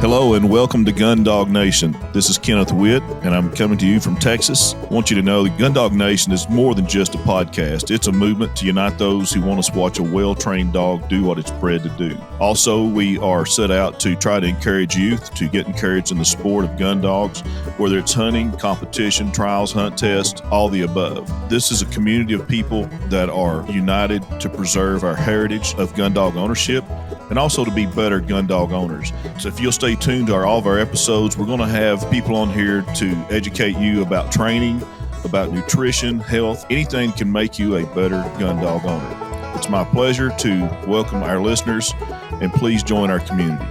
Hello and welcome to Gundog Nation. This is Kenneth Witt and I'm coming to you from Texas. I want you to know that Gundog Nation is more than just a podcast. It's a movement to unite those who want us to watch a well-trained dog do what it's bred to do. Also, we are set out to try to encourage youth to get encouraged in the sport of gun dogs, whether it's hunting, competition, trials, hunt tests, all the above. This is a community of people that are united to preserve our heritage of gun dog ownership and also to be better gun dog owners. So if you'll stay tuned to all of our episodes, we're going to have people on here to educate you about training, about nutrition, health, anything that can make you a better gun dog owner. It's my pleasure to welcome our listeners, and please join our community.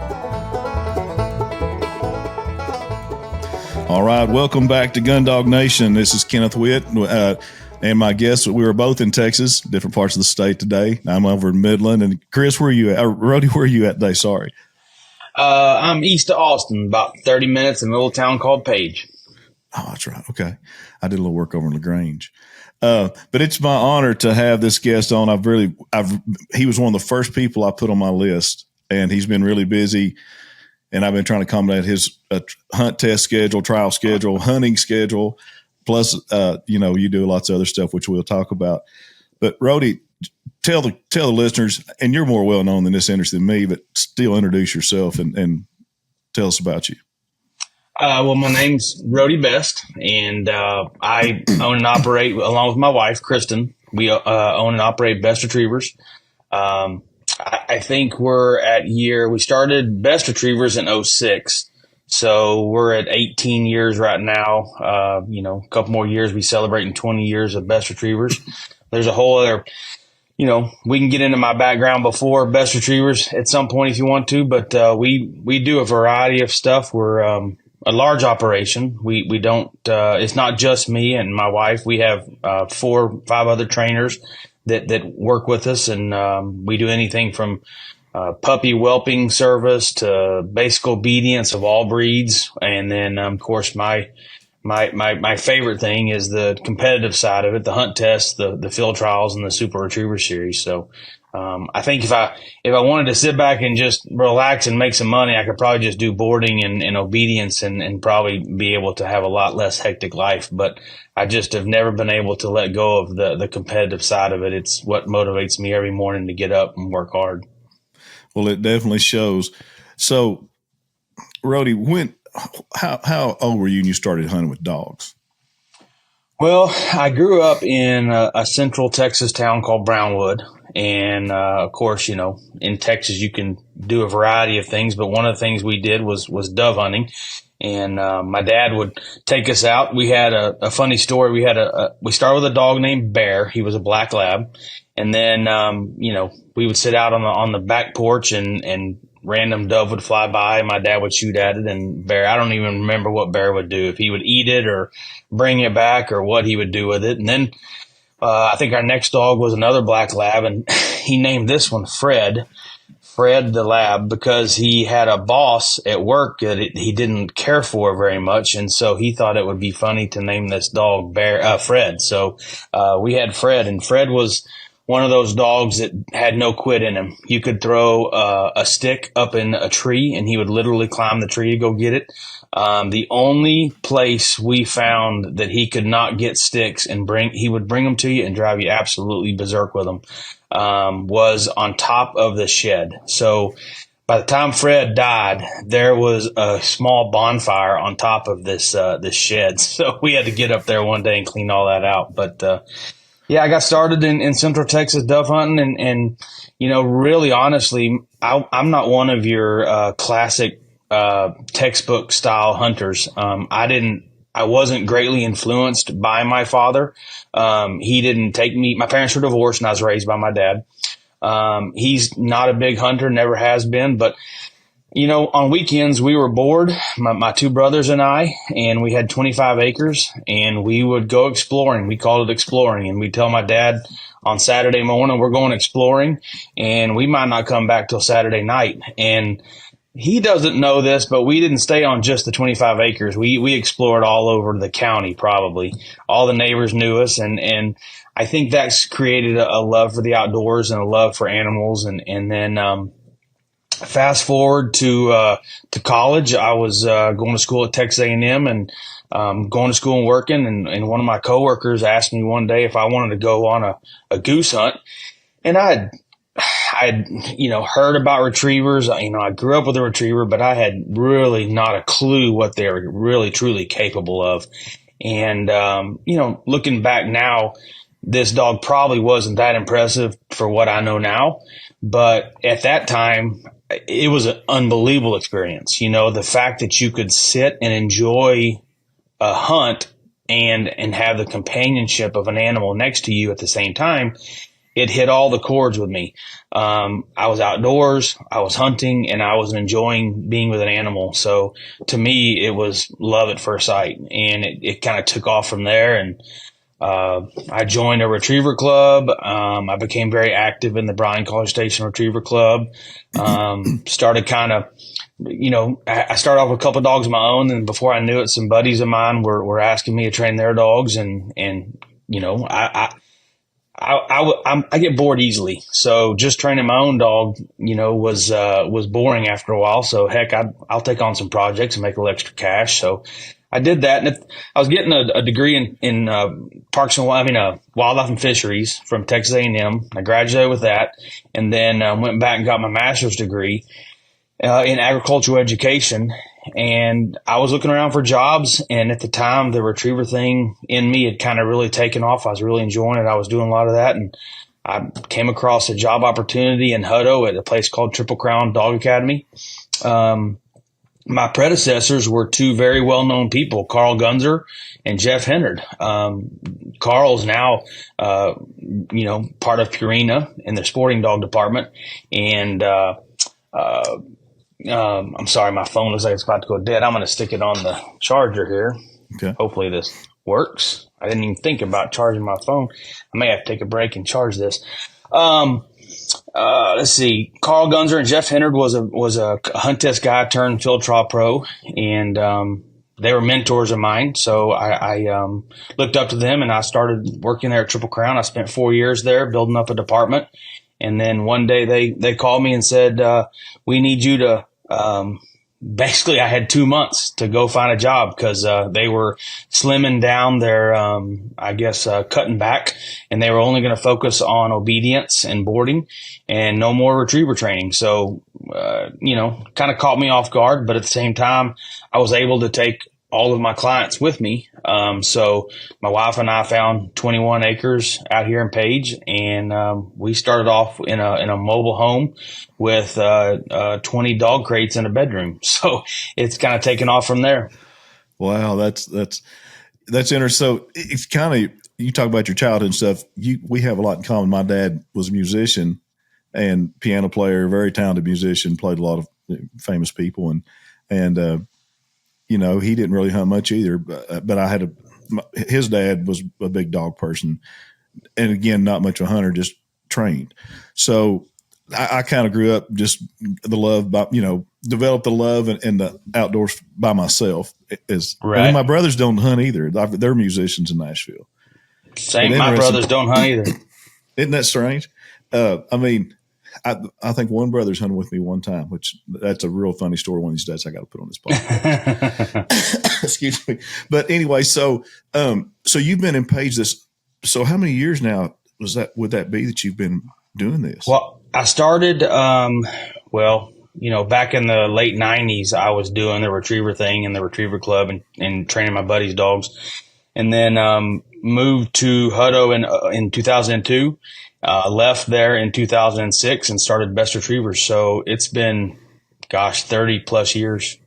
All right, welcome back to Gundog Nation. This is Kenneth Witt. And my guests, we were both in Texas, different parts of the state today. I'm over in Midland. And Chris, where are you at? Rody, where are you at today? Sorry. I'm east of Austin, about 30 minutes in a little town called Page. Oh, that's right. Okay. I did a little work over in LaGrange. But it's my honor to have this guest on. He was one of the first people I put on my list, and he's been really busy. And I've been trying to accommodate his hunt test schedule, trial schedule, hunting schedule. Plus, you do lots of other stuff, which we'll talk about. But Rody, tell the listeners, and you're more well known in this industry than me, but still introduce yourself and tell us about you. Well, my name's Rody Best, and I own and operate, along with my wife, Kristen. We own and operate Best Retrievers. I think we started Best Retrievers in 2006. So we're at 18 years right now. A couple more years, we celebrating 20 years of Best Retrievers. There's a whole other, we can get into my background before Best Retrievers at some point if you want to, but we do a variety of stuff. We're a large operation. We don't, it's not just me and my wife. We have 4 or 5 other trainers that work with us, and we do anything from puppy whelping service to basic obedience of all breeds. And then, of course, my favorite thing is the competitive side of it, the hunt tests, the field trials, and the Super Retriever Series. So, I think if I wanted to sit back and just relax and make some money, I could probably just do boarding and obedience and probably be able to have a lot less hectic life. But I just have never been able to let go of the competitive side of it. It's what motivates me every morning to get up and work hard. Well, it definitely shows. So, Rody, how old were you when you started hunting with dogs? Well, I grew up in a central Texas town called Brownwood. And, of course, in Texas, you can do a variety of things. But one of the things we did was dove hunting. And my dad would take us out. We had a funny story. We started with a dog named Bear. He was a black lab. And then, we would sit out on the back porch and random dove would fly by and my dad would shoot at it. And Bear, I don't even remember what Bear would do, if he would eat it or bring it back or what he would do with it. And then, I think our next dog was another black lab, and he named this one Fred the lab, because he had a boss at work that he didn't care for very much. And so he thought it would be funny to name this dog Fred. So, we had Fred, and Fred was one of those dogs that had no quit in him. You could throw a stick up in a tree and he would literally climb the tree to go get it. The only place we found that he could not get sticks and he would bring them to you and drive you absolutely berserk with them, was on top of the shed. So by the time Fred died, there was a small bonfire on top of this shed. So we had to get up there one day and clean all that out. But, I got started in Central Texas dove hunting, and really honestly, I'm not one of your classic textbook style hunters. I wasn't greatly influenced by my father. He didn't take me. My parents were divorced, and I was raised by my dad. He's not a big hunter, never has been, but on weekends we were bored, my 2 brothers and I, and we had 25 acres and we would go exploring. We called it exploring, and we'd tell my dad on Saturday morning, we're going exploring, and we might not come back till Saturday night. And he doesn't know this, but we didn't stay on just the 25 acres. We explored all over the county, probably. All the neighbors knew us, and I think that's created a love for the outdoors and a love for animals. And then fast forward to college. I was going to school at Texas A&M and going to school and working. And one of my coworkers asked me one day if I wanted to go on a goose hunt. And I'd heard about retrievers. I grew up with a retriever, but I had really not a clue what they were really truly capable of. And looking back now, this dog probably wasn't that impressive for what I know now. But at that time, it was an unbelievable experience. The fact that you could sit and enjoy a hunt and have the companionship of an animal next to you at the same time, it hit all the chords with me. I was outdoors, I was hunting, and I was enjoying being with an animal. So to me, it was love at first sight, and it kind of took off from there. And I joined a retriever club. I became very active in the Bryan College Station Retriever Club. Started kind of, I started off with a couple of dogs of my own, and before I knew it, some buddies of mine were asking me to train their dogs, and I get bored easily. So just training my own dog, was boring after a while. So heck, I'll take on some projects and make a little extra cash. So I did that, and I was getting a degree in wildlife and fisheries from Texas A&M. I graduated with that, and then went back and got my master's degree in agricultural education. And I was looking around for jobs, and at the time, the retriever thing in me had kind of really taken off. I was really enjoying it. I was doing a lot of that, and I came across a job opportunity in Hutto at a place called Triple Crown Dog Academy. My predecessors were two very well-known people, Carl Gunzer and Jeff Hennard. Carl's now, part of Purina in their sporting dog department. And I'm sorry, my phone looks like it's about to go dead. I'm going to stick it on the charger here. Okay. Hopefully this works. I didn't even think about charging my phone. I may have to take a break and charge this. Let's see. Carl Gunzer and Jeff Hennard was a hunt test guy turned field trial pro, and they were mentors of mine. So I looked up to them, and I started working there at Triple Crown. I spent 4 years there building up a department, and then one day they called me and said, "We need you to." Basically, I had 2 months to go find a job because they were slimming down their, cutting back, and they were only going to focus on obedience and boarding and no more retriever training. So, kind of caught me off guard, but at the same time, I was able to take all of my clients with me. So my wife and I found 21 acres out here in Page, and we started off in a mobile home with 20 dog crates in a bedroom. So it's kind of taken off from there. Wow, that's interesting. So it's kind of, you talk about your childhood and stuff. We have a lot in common. My dad was a musician and piano player, very talented musician, played a lot of famous people, and he didn't really hunt much either, but his dad was a big dog person. And again, not much of a hunter, just trained. So I kind of grew up just the love, developed the love and the outdoors by myself. Right. And my brothers don't hunt either. They're musicians in Nashville. Same. My brothers don't hunt either. Isn't that strange? I think one brother's hunted with me one time, which that's a real funny story. One of these days I got to put on this podcast. Excuse me. But anyway, so you've been in Page so how many years now would that be that you've been doing this? Well, I started, back in the late 90s, I was doing the retriever thing in the retriever club and training my buddies' dogs, and then moved to Hutto in 2002. Left there in 2006 and started Best Retrievers. So it's been, 30 plus years.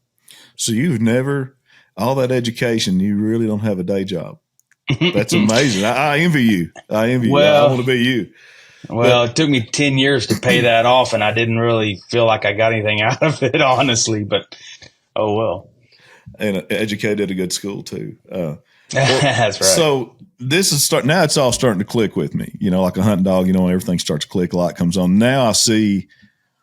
So you've never, all that education, you really don't have a day job. That's amazing. I envy you. I want to be you. Well, it took me 10 years to pay that off, and I didn't really feel like I got anything out of it, honestly, but oh well. And educated at a good school too. That's right. So this is now it's all starting to click with me, like a hunting dog, everything starts to click, a lot comes on. Now I see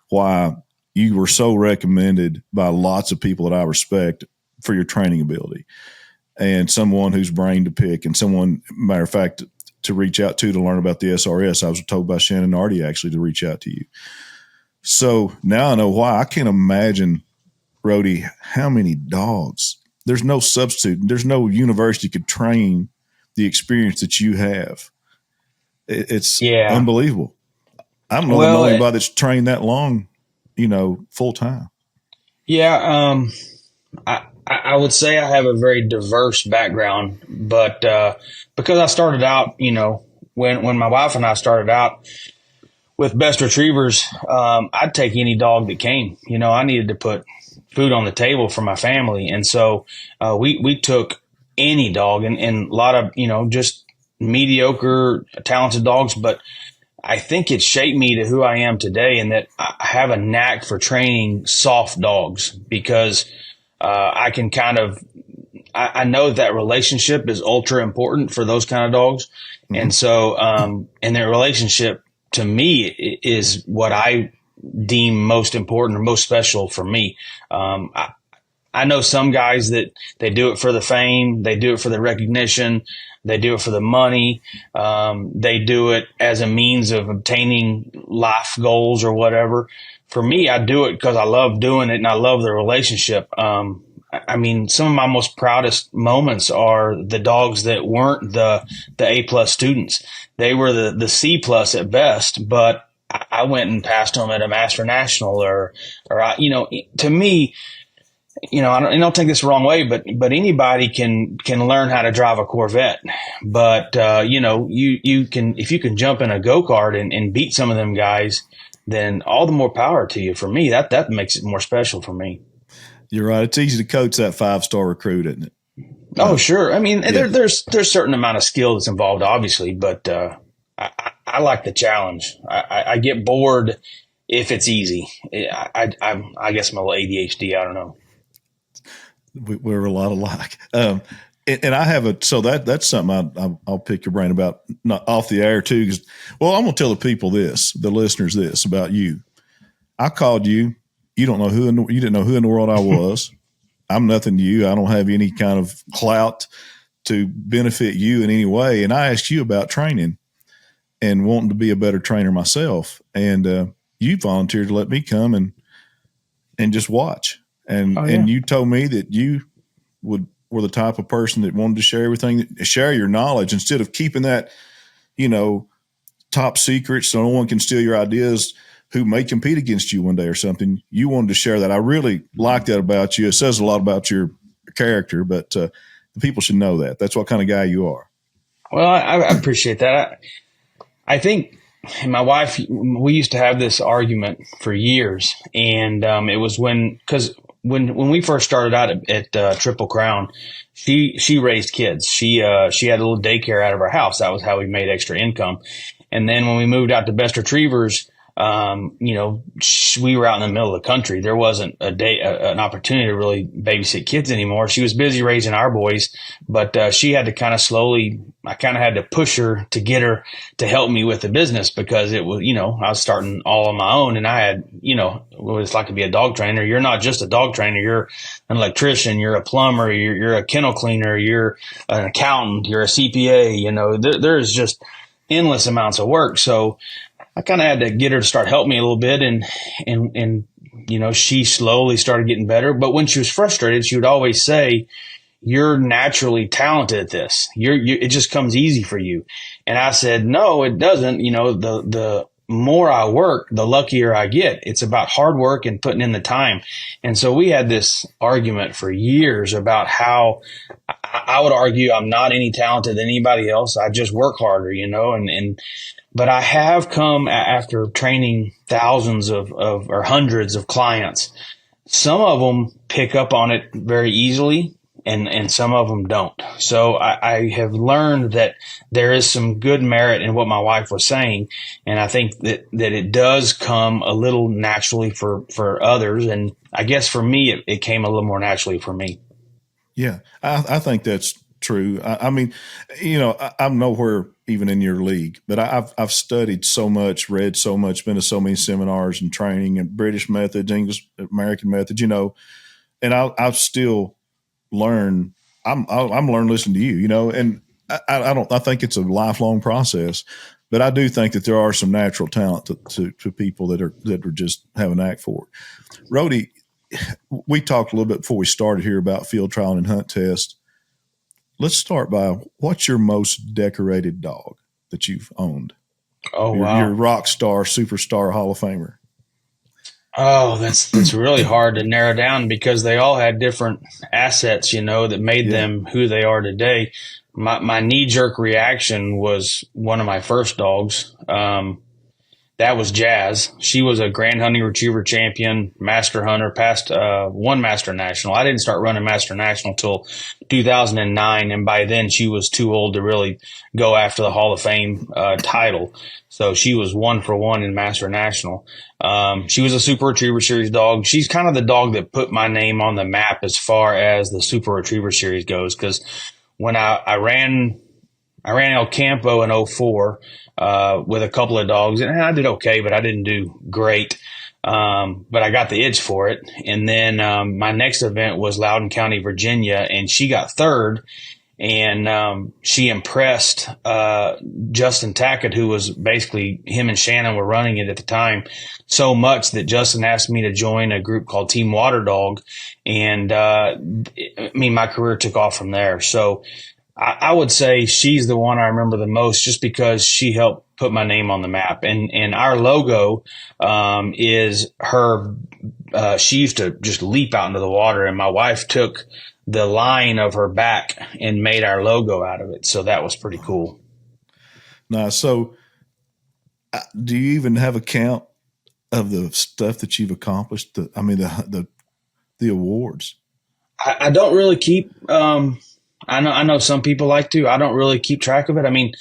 why you were so recommended by lots of people that I respect for your training ability, and someone whose brain to pick, and someone, matter of fact, to reach out to learn about the SRS. I was told by Shannon Nardi actually to reach out to you. So now I know why. I can't imagine, Rody, how many dogs. There's no substitute. There's no university could train the experience that you have. It's Yeah. unbelievable. I don't know that I know Well, anybody that's trained that long, full time. yeah. I would say I have a very diverse background, but because I started out, when my wife and I started out with best retrievers, I'd take any dog that came. I needed to put food on the table for my family, and so we took any dog, and a lot of just mediocre, talented dogs, but I think it shaped me to who I am today, and that I have a knack for training soft dogs because I can kind of I know that relationship is ultra important for those kind of dogs. Mm-hmm. And so, and their relationship to me is what I deem most important or most special for me. I know some guys that they do it for the fame, they do it for the recognition, they do it for the money, they do it as a means of obtaining life goals or whatever. For me, I do it because I love doing it and I love the relationship. I mean, some of my most proudest moments are the dogs that weren't the A+ students. They were the C+ at best, but I went and passed them at a Master National or to me, I don't take this the wrong way, but anybody can learn how to drive a Corvette. But you can, if you can jump in a go-kart and beat some of them guys, then all the more power to you. For me, that makes it more special for me. You're right. It's easy to coach that 5-star recruit, isn't it? Oh, sure. I mean, yeah. there's certain amount of skill that's involved, obviously, but I like the challenge. I get bored if it's easy. I guess I'm a little ADHD. I don't know. We're a lot alike. And I have so that's something I'll pick your brain about, not off the air too. Cause, well, I'm going to tell the listeners this about you. I called you. You don't know you didn't know who in the world I was. I'm nothing to you. I don't have any kind of clout to benefit you in any way. And I asked you about training and wanting to be a better trainer myself. And you volunteered to let me come and just watch. And you told me that you were the type of person that wanted to share everything, share your knowledge instead of keeping that, top secret so no one can steal your ideas who may compete against you one day or something. You wanted to share that. I really like that about you. It says a lot about your character, but the people should know that. That's what kind of guy you are. Well, I appreciate that. I think my wife, we used to have this argument for years, and it was because when we first started out at Triple Crown, she raised kids. She had a little daycare out of her house. That was how we made extra income. And then when we moved out to Best Retrievers, we were out in the middle of the country. There wasn't an opportunity to really babysit kids anymore. She was busy raising our boys, but she had to kind of I kind of had to push her to get her to help me with the business because it was, I was starting all on my own and I had, what it's like to be a dog trainer. You're not just a dog trainer. You're an electrician. You're a plumber. You're a kennel cleaner. You're an accountant. You're a CPA. There's just endless amounts of work. So I kind of had to get her to start helping me a little bit and she slowly started getting better. But when she was frustrated, she would always say, "You're naturally talented at this. It just comes easy for you." And I said, "No, it doesn't. The more I work, the luckier I get. It's about hard work and putting in the time." And so we had this argument for years about how I would argue I'm not any talented than anybody else. I just work harder, but I have come after training thousands or hundreds of clients. Some of them pick up on it very easily and some of them don't. So I have learned that there is some good merit in what my wife was saying. And I think that it does come a little naturally for others. And I guess for me, it came a little more naturally for me. Yeah, I think that's true. I mean, I'm nowhere even in your league, but I've studied so much, read so much, been to so many seminars and training and British methods, English, American methods, and I've still learn. I'm learning listening to you, and I think it's a lifelong process But I do think that there are some natural talent to people that are just have an knack for it. Rody, we talked a little bit before we started here about field trial and hunt test. Let's start by, what's your most decorated dog that you've owned? Oh, wow. Your rock star, superstar, Hall of Famer. Oh, that's really hard to narrow down because they all had different assets, that made them who they are today. My knee-jerk reaction was one of my first dogs. That was Jazz. She was a Grand Hunting Retriever champion, master hunter, past one Master National. I didn't start running Master National till 2009, and by then she was too old to really go after the Hall of Fame title. So she was 1 for 1 in Master National. She was a Super Retriever Series dog. She's kind of the dog that put my name on the map as far as the Super Retriever Series goes, because when I ran El Campo in 2004 with a couple of dogs, and I did okay, but I didn't do great. But I got the itch for it. And then my next event was Loudoun County, Virginia, and she got third. And she impressed Justin Tackett, who was basically, him and Shannon were running it at the time, so much that Justin asked me to join a group called Team Water Dog. And my career took off from there. So I would say she's the one I remember the most, just because she helped put my name on the map. And our logo is her. She used to just leap out into the water, and my wife took the line of her back and made our logo out of it. So that was pretty cool. Nice. So do you even have a count of the stuff that you've accomplished? The awards. I don't really keep. I know some people like to. I don't really keep track of it. I mean,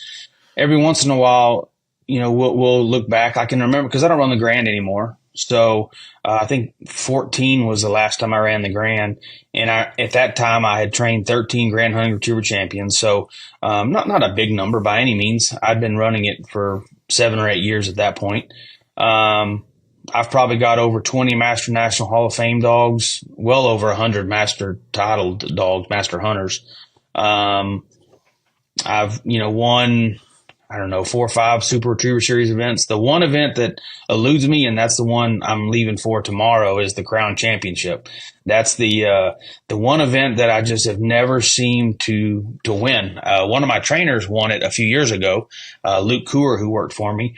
every once in a while, we'll look back. I can remember, because I don't run the Grand anymore. So I think 14 was the last time I ran the Grand, and at that time I had trained 13 Grand Hunting Retriever champions. So not a big number by any means. I'd been running it for 7 or 8 years at that point. I've probably got over 20 Master National Hall of Fame dogs, well over 100 Master titled dogs, Master Hunters. I've, won, 4 or 5 Super Retriever Series events. The one event that eludes me, and that's the one I'm leaving for tomorrow, is the Crown Championship. That's the one event that I just have never seemed to win. One of my trainers won it a few years ago, Luke Coor, who worked for me.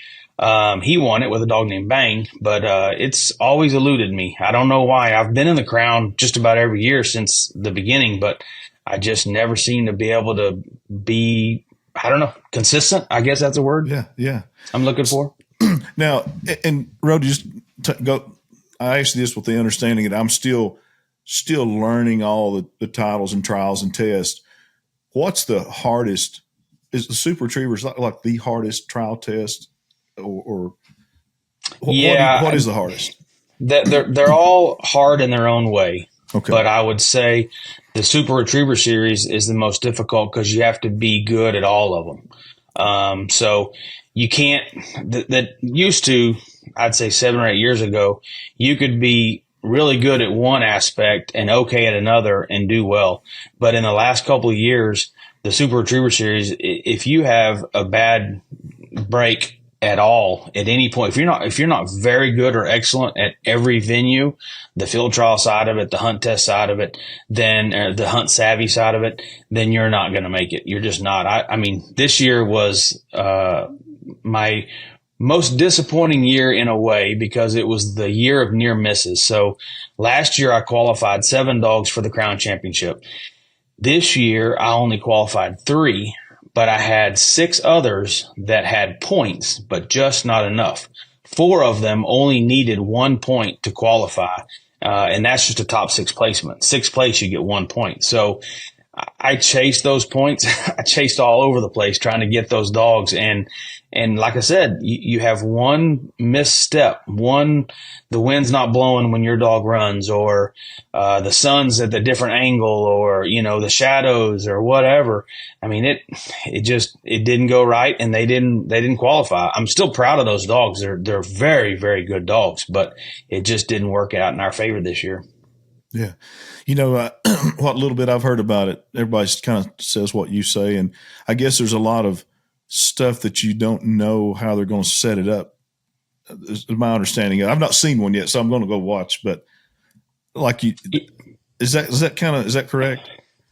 He won it with a dog named Bang, but it's always eluded me. I don't know why. I've been in the Crown just about every year since the beginning, but I just never seem to be able to be, consistent. I guess that's a word. Yeah. I'm looking for. Now, and Rody, I asked this with the understanding that I'm still learning all the titles and trials and tests. What's the hardest? Is the Super Retrievers like the hardest trial test, or what is the hardest? They're all hard in their own way. Okay. But I would say the Super Retriever Series is the most difficult, because you have to be good at all of them. So you can't, that used to, I'd say 7 or 8 years ago, you could be really good at one aspect and okay at another and do well. But in the last couple of years, the Super Retriever Series, if you have a bad break at all at any point, if you're not very good or excellent at every venue, the field trial side of it, the hunt test side of it, then the hunt savvy side of it, then you're not going to make it. You're just not. I mean, this year was my most disappointing year in a way, because it was the year of near misses. So last year I qualified 7 dogs for the Crown Championship. This year I only qualified 3. But I had 6 others that had points, but just not enough. 4 of them only needed 1 point to qualify, and that's just a top 6 placement. 6th place, you get 1 point. So I chased those points. I chased all over the place trying to get those dogs. And like I said, you have one misstep, the wind's not blowing when your dog runs, or the sun's at a different angle, or, the shadows or whatever. I mean, it didn't go right, and they didn't qualify. I'm still proud of those dogs. They're very, very good dogs, but it just didn't work out in our favor this year. Yeah. What little bit I've heard about it, everybody kind of says what you say. And I guess there's a lot of stuff that you don't know how they're going to set it up. Is my understanding. I've not seen one yet, so I'm going to go watch. But is that correct?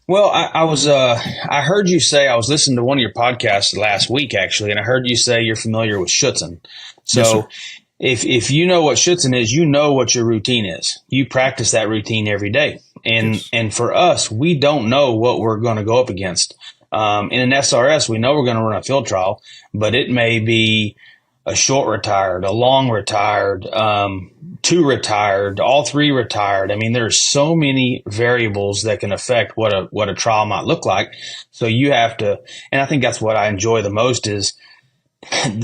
Well, I heard you say, I was listening to one of your podcasts last week, actually, and I heard you say you're familiar with Schutzen. So yes, if you know what Schutzen is, you know what your routine is. You practice that routine every day. And for us, we don't know what we're going to go up against. In an SRS, we know we're going to run a field trial, but it may be a short retired, a long retired, 2 retired, all 3 retired. I mean, there's so many variables that can affect what a trial might look like. So you have to, and I think that's what I enjoy the most is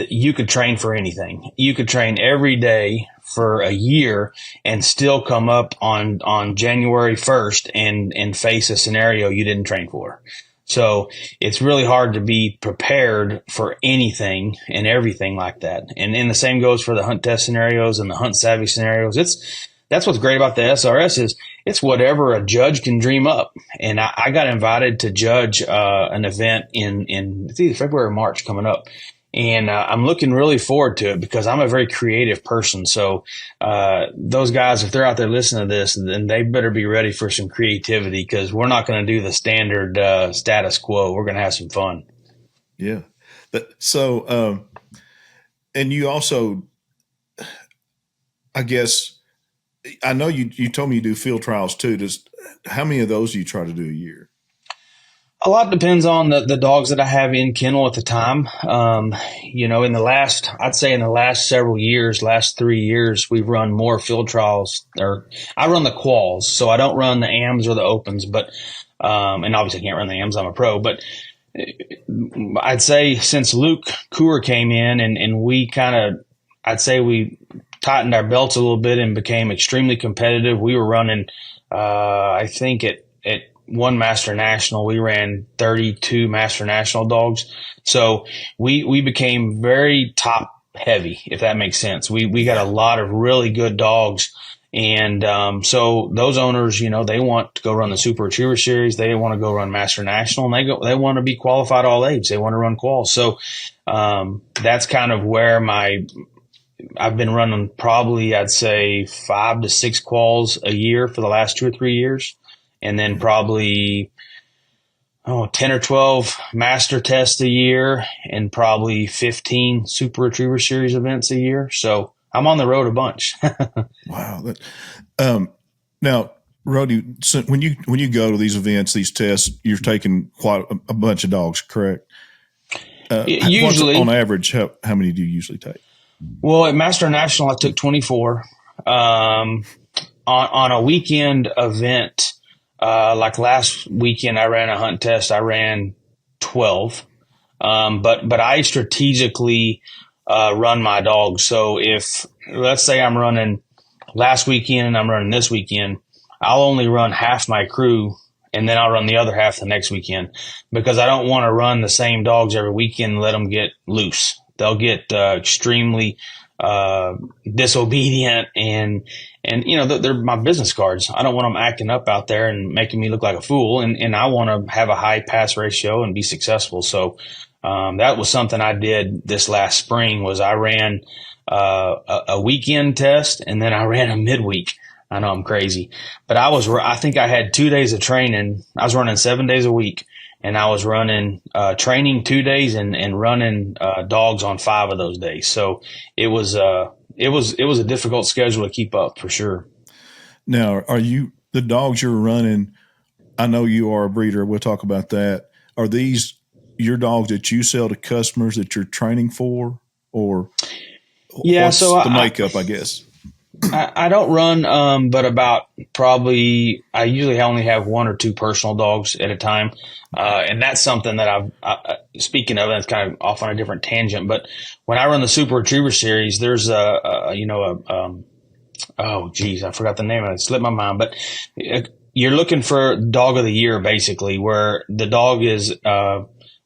you could train for anything. You could train every day for a year and still come up on January 1st and face a scenario you didn't train for. So it's really hard to be prepared for anything and everything like that. And the same goes for the hunt test scenarios and the hunt savvy scenarios. That's what's great about the SRS is it's whatever a judge can dream up. And I got invited to judge an event in it's either February or March coming up. And I'm looking really forward to it because I'm a very creative person. So those guys, if they're out there listening to this, then they better be ready for some creativity because we're not going to do the standard status quo. We're going to have some fun. Yeah. And you also, I guess, I know you told me you do field trials too. How many of those do you try to do a year? A lot depends on the dogs that I have in kennel at the time. In the last several years, last 3 years, we've run more field trials, or I run the quals. So I don't run the AMs or the opens, but, and obviously I can't run the AMs. I'm a pro, but I'd say since Luke Coor came in and we we tightened our belts a little bit and became extremely competitive. We were running, I think at one Master National, we ran 32 Master National dogs. So we became very top heavy, if that makes sense. We got a lot of really good dogs. And so those owners, they want to go run the Super Retriever Series. They want to go run Master National, and they want to be qualified all age. They want to run quals. So that's kind of where I've been running probably, I'd say 5 to 6 quals a year for the last 2 or 3 years. And then probably 10 or 12 master tests a year and probably 15 Super Retriever Series events a year. So I'm on the road a bunch. Wow. Now, Rody, so when you go to these events, these tests, you're taking quite a bunch of dogs, correct? Usually. On average, how many do you usually take? Well, at Master National, I took 24. On a weekend event, like last weekend, I ran a hunt test. I ran 12. But I strategically run my dogs. So if, let's say I'm running last weekend and I'm running this weekend, I'll only run half my crew and then I'll run the other half the next weekend because I don't want to run the same dogs every weekend and let them get loose. They'll get extremely disobedient and they're my business cards. I don't want them acting up out there and making me look like a fool. And I want to have a high pass ratio and be successful. So that was something I did this last spring was I ran a weekend test and then I ran a midweek. I know I'm crazy, but I think I had 2 days of training. I was running 7 days a week and I was running training 2 days and running dogs on 5 of those days. So it was a difficult schedule to keep up for sure. Now, are you the dogs you're running? I know you are a breeder. We'll talk about that. Are these your dogs that you sell to customers that you're training for, or what's the makeup? I guess I don't run, but about probably I usually only have 1 or 2 personal dogs at a time, and that's something that speaking of, it's kind of off on a different tangent. But when I run the Super Retriever Series, there's I forgot the name of it. It slipped my mind, but you're looking for Dog of the Year, basically, where the dog is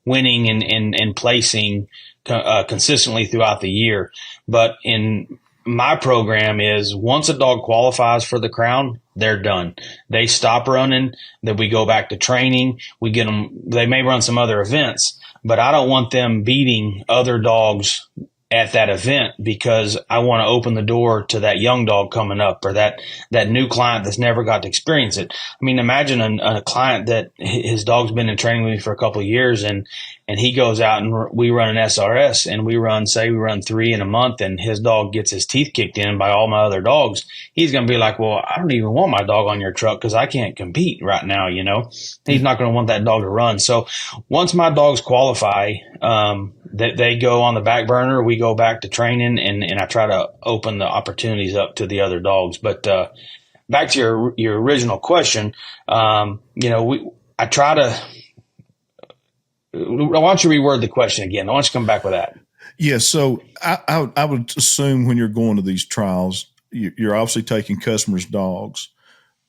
winning and placing consistently throughout the year. But in my program is once a dog qualifies for the crown, they're done. They stop running. Then we go back to training. We get them. They may run some other events, but I don't want them beating other dogs at that event because I want to open the door to that young dog coming up or that new client that's never got to experience it. I mean, imagine a client that his dog's been in training with me for a couple of years and he goes out and we run an SRS and we run 3 in a month and his dog gets his teeth kicked in by all my other dogs. He's going to be like, well, I don't even want my dog on your truck because I can't compete right now. You know, he's not going to want that dog to run. So once my dogs qualify, they go on the back burner. We go back to training and I try to open the opportunities up to the other dogs. But, back to your original question, you know, I try to, why don't you reword the question again? Why don't you come back with that? Yeah. So I would assume when you're going to these trials, you're obviously taking customers' dogs.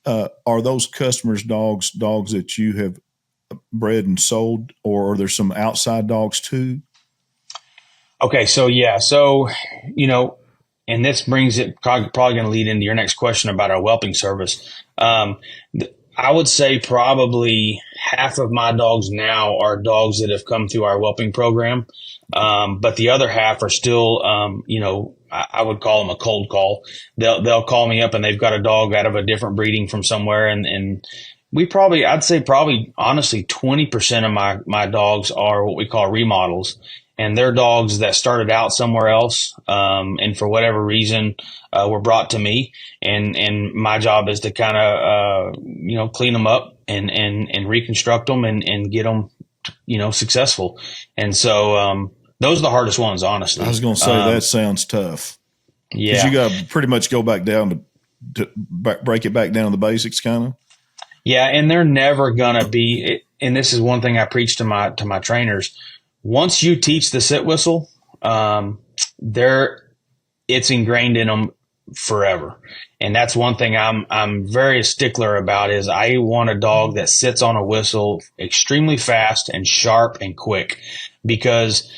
Are those customers' dogs that you have bred and sold, or are there some outside dogs too? Okay. So, yeah. So, you know, and this brings it probably going to lead into your next question about our whelping service. I would say probably half of my dogs now are dogs that have come through our whelping program. But the other half are still, you know, I would call them a cold call. They'll call me up and they've got a dog out of a different breeding from somewhere. And I'd say honestly, 20% of my dogs are what we call remodels. And they're dogs that started out somewhere else, and for whatever reason, were brought to me. And my job is to kind of, you know, clean them up and reconstruct them and get them, you know, successful. And so, those are the hardest ones, honestly. I was going to say that sounds tough. Yeah. 'Cause you got to pretty much go back down to break it back down to the basics kind of. Yeah. And they're never going to be, and this is one thing I preach to my trainers. Once you teach the sit whistle, it's ingrained in them forever. And that's one thing I'm very stickler about is I want a dog that sits on a whistle extremely fast and sharp and quick because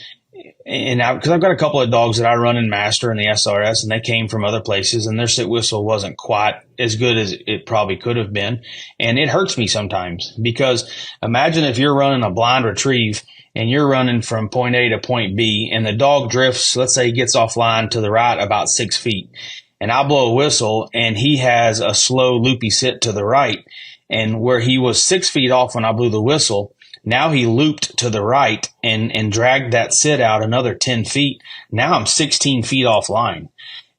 I've got a couple of dogs that I run in master in the SRS and they came from other places and their sit whistle wasn't quite as good as it probably could have been. And it hurts me sometimes because imagine if you're running a blind retrieve and you're running from point A to point B and the dog drifts, let's say he gets offline to the right about 6 feet and I blow a whistle and he has a slow loopy sit to the right and where he was 6 feet off when I blew the whistle, now he looped to the right and dragged that sit out another 10 feet. Now I'm 16 feet offline.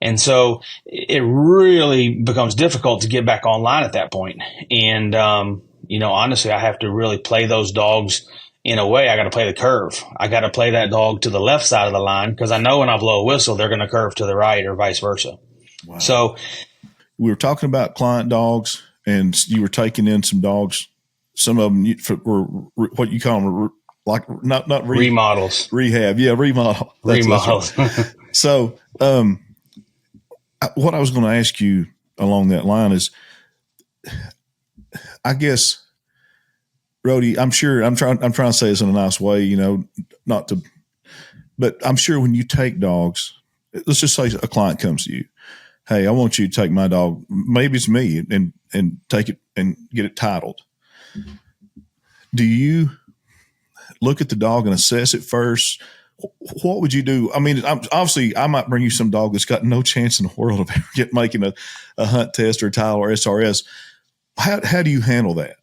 And so it really becomes difficult to get back online at that point. And, you know, honestly, I have to really play those dogs in a way. I got to play the curve. I got to play that dog to the left side of the line because I know when I blow a whistle, they're going to curve to the right or vice versa. Wow. So we were talking about client dogs and you were taking in some dogs. Some of them were what you call them, like not remodels, rehab. Yeah. Remodels. So, what I was going to ask you along that line is, I guess, Rody, I'm sure I'm trying to say this in a nice way, you know, but I'm sure when you take dogs, let's just say a client comes to you, hey, I want you to take my dog, maybe it's me, and take it and get it titled. Do you look at the dog and assess it first? What would you do? I mean, obviously, I might bring you some dog that's got no chance in the world of ever making a hunt test or a title or SRS. How do you handle that?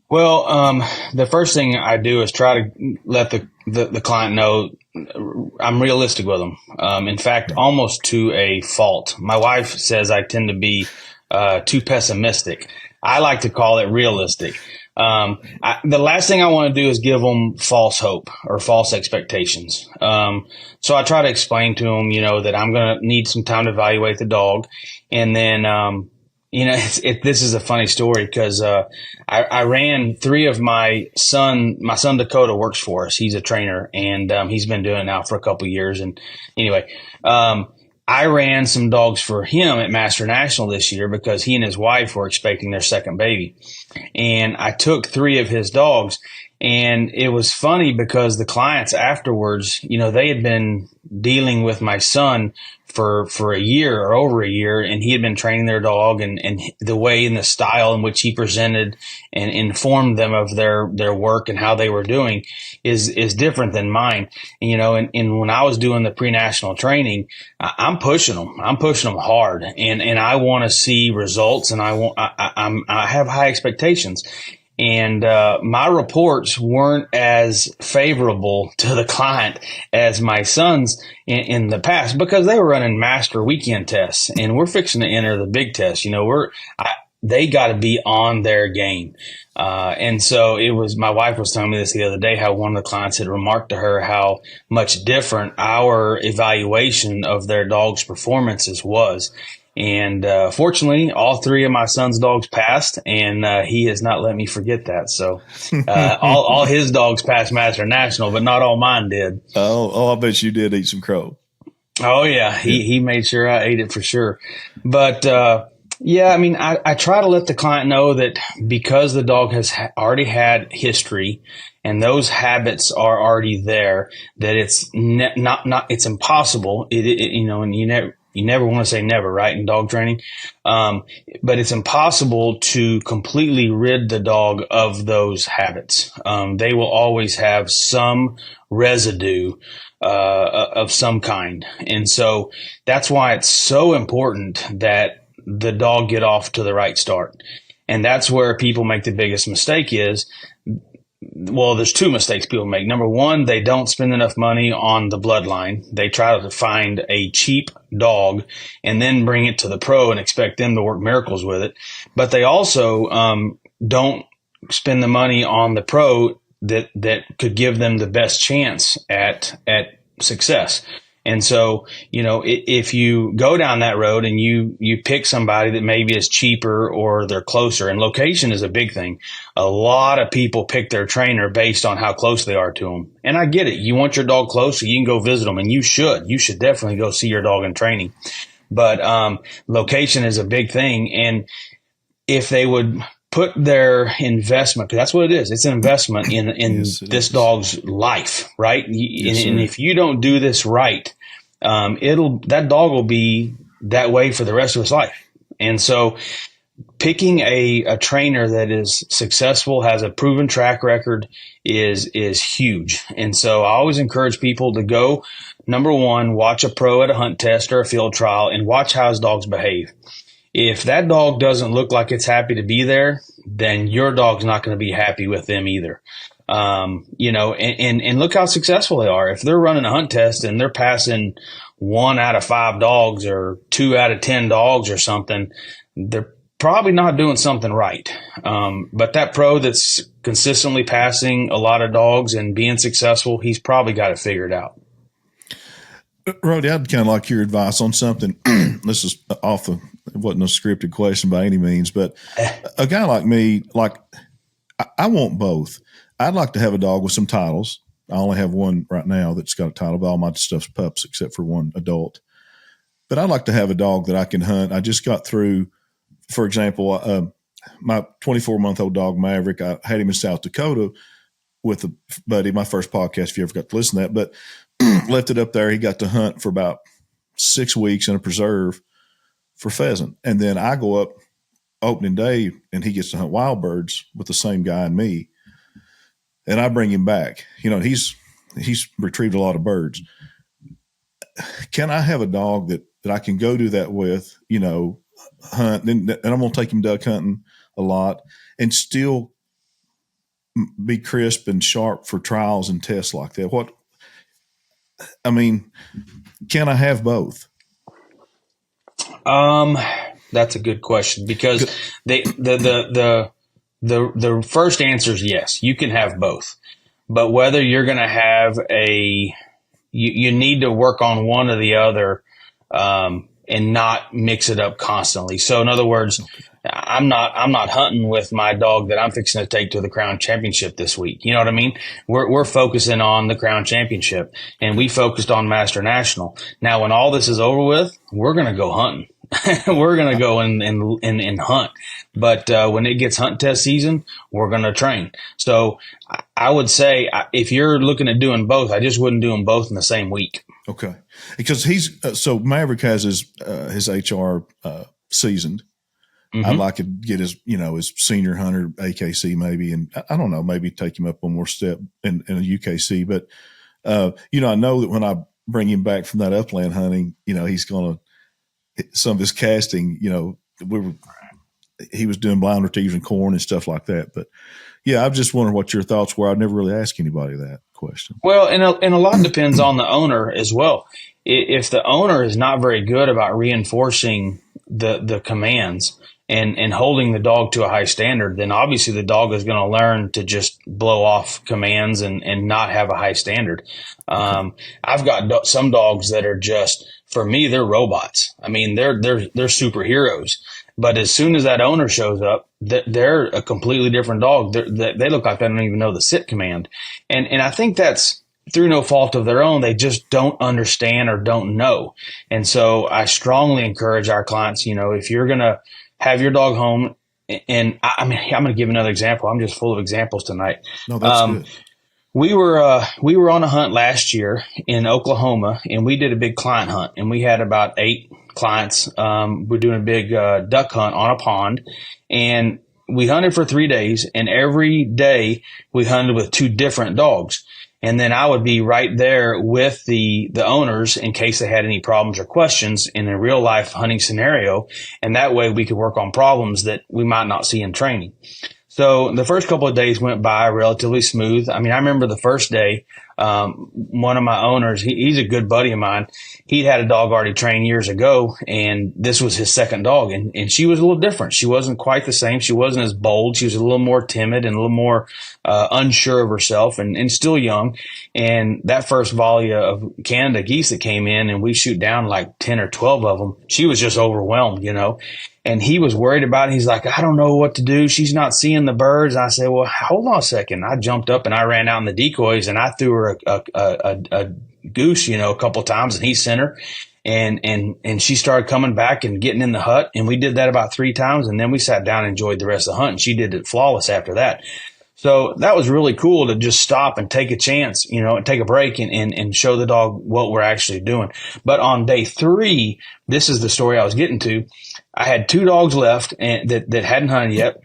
Well, the first thing I do is try to let the client know I'm realistic with them. In fact, almost to a fault. My wife says I tend to be too pessimistic. I like to call it realistic. The last thing I want to do is give them false hope or false expectations. So I try to explain to them, you know, that I'm going to need some time to evaluate the dog. And then, you know, this is a funny story because, I ran 3 of my son Dakota works for us. He's a trainer and, he's been doing it now for a couple of years. And anyway, I ran some dogs for him at Master National this year because he and his wife were expecting their second baby. And I took 3 of his dogs And it was funny because the clients afterwards, they had been dealing with my son for a year or over a year, and he had been training their dog, and the way and the style in which he presented and informed them of their work and how they were doing is different than mine. And when I was doing the pre-national training, I'm pushing them. I'm pushing them hard, and I want to see results, and I have high expectations. And my reports weren't as favorable to the client as my son's in the past, because they were running master weekend tests, and we're fixing to enter the big test. They got to be on their game. And so my wife was telling me this the other day, how one of the clients had remarked to her how much different our evaluation of their dog's performances was. And fortunately, all three of my son's dogs passed, and he has not let me forget that. So all his dogs passed Master National, but not all mine did. Oh, I bet you did eat some crow. Oh, yeah. He made sure I ate it for sure. But I try to let the client know that because the dog has already had history and those habits are already there, that it's it's impossible. And you never want to say never, right, in dog training. But it's impossible to completely rid the dog of those habits. They will always have some residue of some kind. And so that's why it's so important that the dog get off to the right start. And that's where people make the biggest mistake is, well, there's two mistakes people make. Number one, they don't spend enough money on the bloodline. They try to find a cheap dog and then bring it to the pro and expect them to work miracles with it. But they also don't spend the money on the pro that could give them the best chance at success. And so, if you go down that road and you pick somebody that maybe is cheaper or they're closer, and location is a big thing. A lot of people pick their trainer based on how close they are to them. And I get it. You want your dog close, so you can go visit them, and you should. You should definitely go see your dog in training. But location is a big thing. And if they would put their investment, because that's what it is. It's an investment in yes, this dog's life, right? Yes, and if you don't do this right, that dog will be that way for the rest of his life. And so picking a trainer that is successful, has a proven track record is huge. And so I always encourage people to go, number one, watch a pro at a hunt test or a field trial and watch how his dogs behave. If that dog doesn't look like it's happy to be there, then your dog's not going to be happy with them either. And look how successful they are. If they're running a hunt test and they're passing 1 out of 5 dogs or 2 out of 10 dogs or something, they're probably not doing something right. But that pro that's consistently passing a lot of dogs and being successful, he's probably got it figured out. Rody, I'd kind of like your advice on something. This is it wasn't a scripted question by any means, but a guy like me, I want both. I'd like to have a dog with some titles. I only have one right now that's got a title, but all my stuff's pups except for one adult. But I'd like to have a dog that I can hunt. I just got through, for example, my 24-month-old dog, Maverick. I had him in South Dakota with a buddy, my first podcast, if you ever got to listen to that, but left it up there. He got to hunt for about 6 weeks in a preserve for pheasant. And then I go up opening day and he gets to hunt wild birds with the same guy and me. And I bring him back. He's retrieved a lot of birds. Can I have a dog that I can go do that with, hunt, and I'm going to take him duck hunting a lot and still be crisp and sharp for trials and tests like that? Can I have both? That's a good question, because the first answer is yes, you can have both, but whether you're going to have you need to work on one or the other, and not mix it up constantly. So in other words, I'm not hunting with my dog that I'm fixing to take to the Crown Championship this week. You know what I mean? We're focusing on the Crown Championship, and we focused on Master National. Now, when all this is over with, we're going to go hunting. We're going to go and hunt. But when it gets hunt test season, we're going to train. So I would say if you're looking at doing both, I just wouldn't do them both in the same week. Okay. Because so Maverick has his HR seasoned. Mm-hmm. I'd like to get his senior hunter AKC maybe, and I don't know, maybe take him up one more step in a UKC. But, I know that when I bring him back from that upland hunting, he's going to, some of his casting, he was doing blind retrievers and corn and stuff like that. But yeah, I just wondering what your thoughts were. I'd never really asked anybody that question. Well, and a lot depends on the owner as well. If the owner is not very good about reinforcing the commands and holding the dog to a high standard, then obviously the dog is going to learn to just blow off commands and not have a high standard. I've got some dogs that are just, for me, they're robots. I mean, they're superheroes. But as soon as that owner shows up, they're a completely different dog. They look like they don't even know the sit command. And I think that's through no fault of their own. They just don't understand or don't know. And so I strongly encourage our clients, if you're going to have your dog home, and I'm going to give another example. I'm just full of examples tonight. No, that's good. We were on a hunt last year in Oklahoma, and we did a big client hunt, and we had about 8 clients. We're doing a big duck hunt on a pond, and we hunted for 3 days, and every day we hunted with 2 different dogs. And then I would be right there with the owners in case they had any problems or questions in a real life hunting scenario. And that way we could work on problems that we might not see in training. So the first couple of days went by relatively smooth. I mean, I remember the first day, one of my owners, he's a good buddy of mine. He'd had a dog already trained years ago, and this was his second dog. And she was a little different. She wasn't quite the same. She wasn't as bold. She was a little more timid and a little more unsure of herself and still young. And that first volley of Canada geese that came in, and we shoot down like 10 or 12 of them, she was just overwhelmed, And he was worried about it. He's like, I don't know what to do. She's not seeing the birds. And I said, well, hold on a second. I jumped up and I ran out in the decoys and I threw her a goose, a couple of times, and he sent her. And she started coming back and getting in the hut. And we did that about 3 times. And then we sat down and enjoyed the rest of the hunt. And she did it flawless after that. So that was really cool to just stop and take a chance, and take a break and show the dog what we're actually doing. But on day 3, this is the story I was getting to. I had 2 dogs left and that hadn't hunted yet.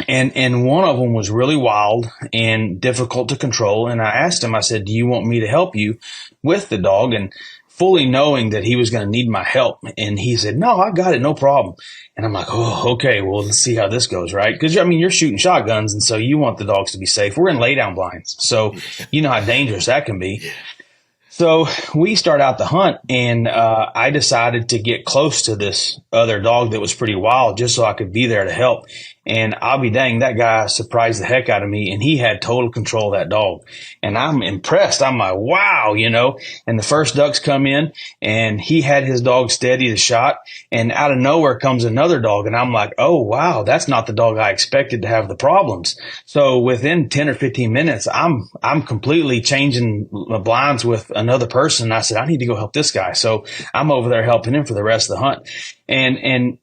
And one of them was really wild and difficult to control. And I asked him, I said, do you want me to help you with the dog? And fully knowing that he was going to need my help. And he said, no, I got it. No problem. And I'm like, oh, okay, well, let's see how this goes, right? Because, you're shooting shotguns, and so you want the dogs to be safe. We're in lay-down blinds, so you know how dangerous that can be. So we start out the hunt, and I decided to get close to this other dog that was pretty wild just so I could be there to help. And I'll be dang, that guy surprised the heck out of me, and he had total control of that dog. And I'm impressed. I'm like, wow, And the first ducks come in, and he had his dog steady the shot, and out of nowhere comes another dog. And I'm like, oh, wow, that's not the dog I expected to have the problems. So within 10 or 15 minutes, I'm completely changing the blinds with another person. I said, I need to go help this guy. So I'm over there helping him for the rest of the hunt. And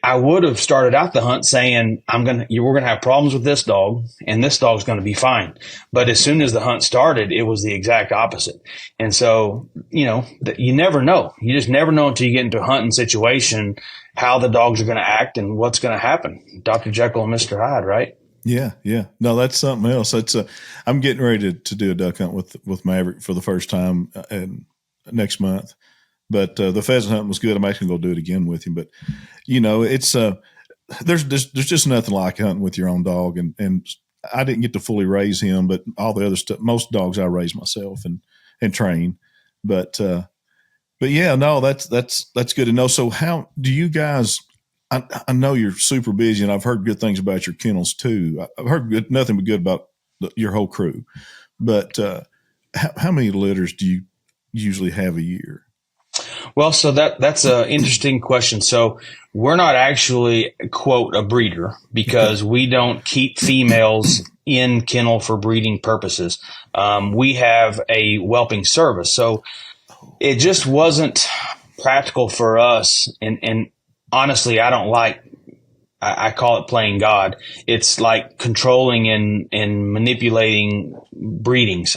I would have started out the hunt saying, we're going to have problems with this dog and this dog's going to be fine. But as soon as the hunt started, it was the exact opposite. And so, you never know. You just never know until you get into a hunting situation, how the dogs are going to act and what's going to happen. Dr. Jekyll and Mr. Hyde, right? Yeah. Yeah. No, that's something else. I'm getting ready to do a duck hunt with Maverick for the first time next month. But the pheasant hunt was good. I'm actually going to go do it again with him. But, it's there's just nothing like hunting with your own dog. And I didn't get to fully raise him, but all the other stuff, most dogs I raise myself and train. But yeah, no, that's good to know. So how do you guys? I know you're super busy, and I've heard good things about your kennels too. I've heard nothing but good about your whole crew. But how many litters do you usually have a year? Well, so that's an interesting question. So we're not actually, quote, a breeder because we don't keep females in kennel for breeding purposes. We have a whelping service. So it just wasn't practical for us. And honestly, I don't like I call it playing God. It's like controlling and manipulating breedings.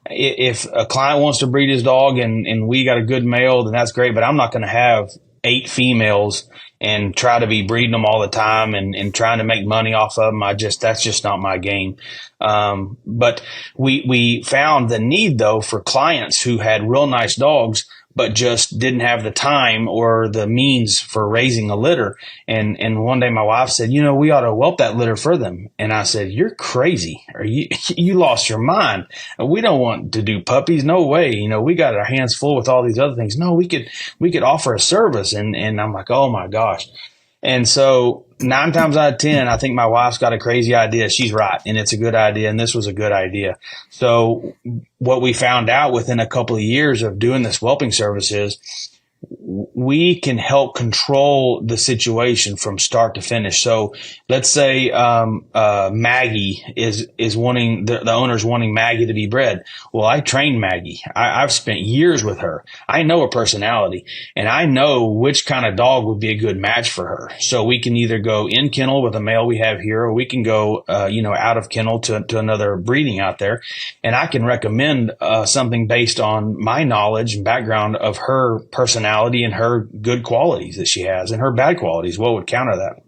If a client wants to breed his dog and we got a good male, then that's great. But I'm not going to have 8 females and try to be breeding them all the time and trying to make money off of them. That's just not my game. But we found the need though for clients who had real nice dogs, but just didn't have the time or the means for raising a litter. And one day my wife said, we ought to whelp that litter for them. And I said, you're crazy. You lost your mind. We don't want to do puppies. No way. We got our hands full with all these other things. No, we could offer a service. And I'm like, oh my gosh. And so 9 times out of 10, I think my wife's got a crazy idea. She's right. And it's a good idea. And this was a good idea. So what we found out within a couple of years of doing this whelping service is we can help control the situation from start to finish. So let's say Maggie is wanting the owner's wanting Maggie to be bred. Well, I trained Maggie. I've spent years with her. I know her personality, and I know which kind of dog would be a good match for her. So we can either go in kennel with a male we have here, or we can go out of kennel to another breeding out there, and I can recommend something based on my knowledge and background of her personality and her good qualities that she has and her bad qualities. What would counter that?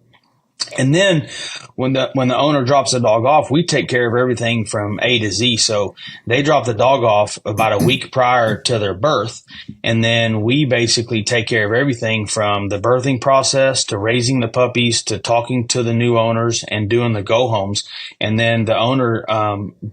And then when the owner drops the dog off, we take care of everything from A to Z. So they drop the dog off about a week prior to their birth. And then we basically take care of everything from the birthing process to raising the puppies to talking to the new owners and doing the go homes. And then the owner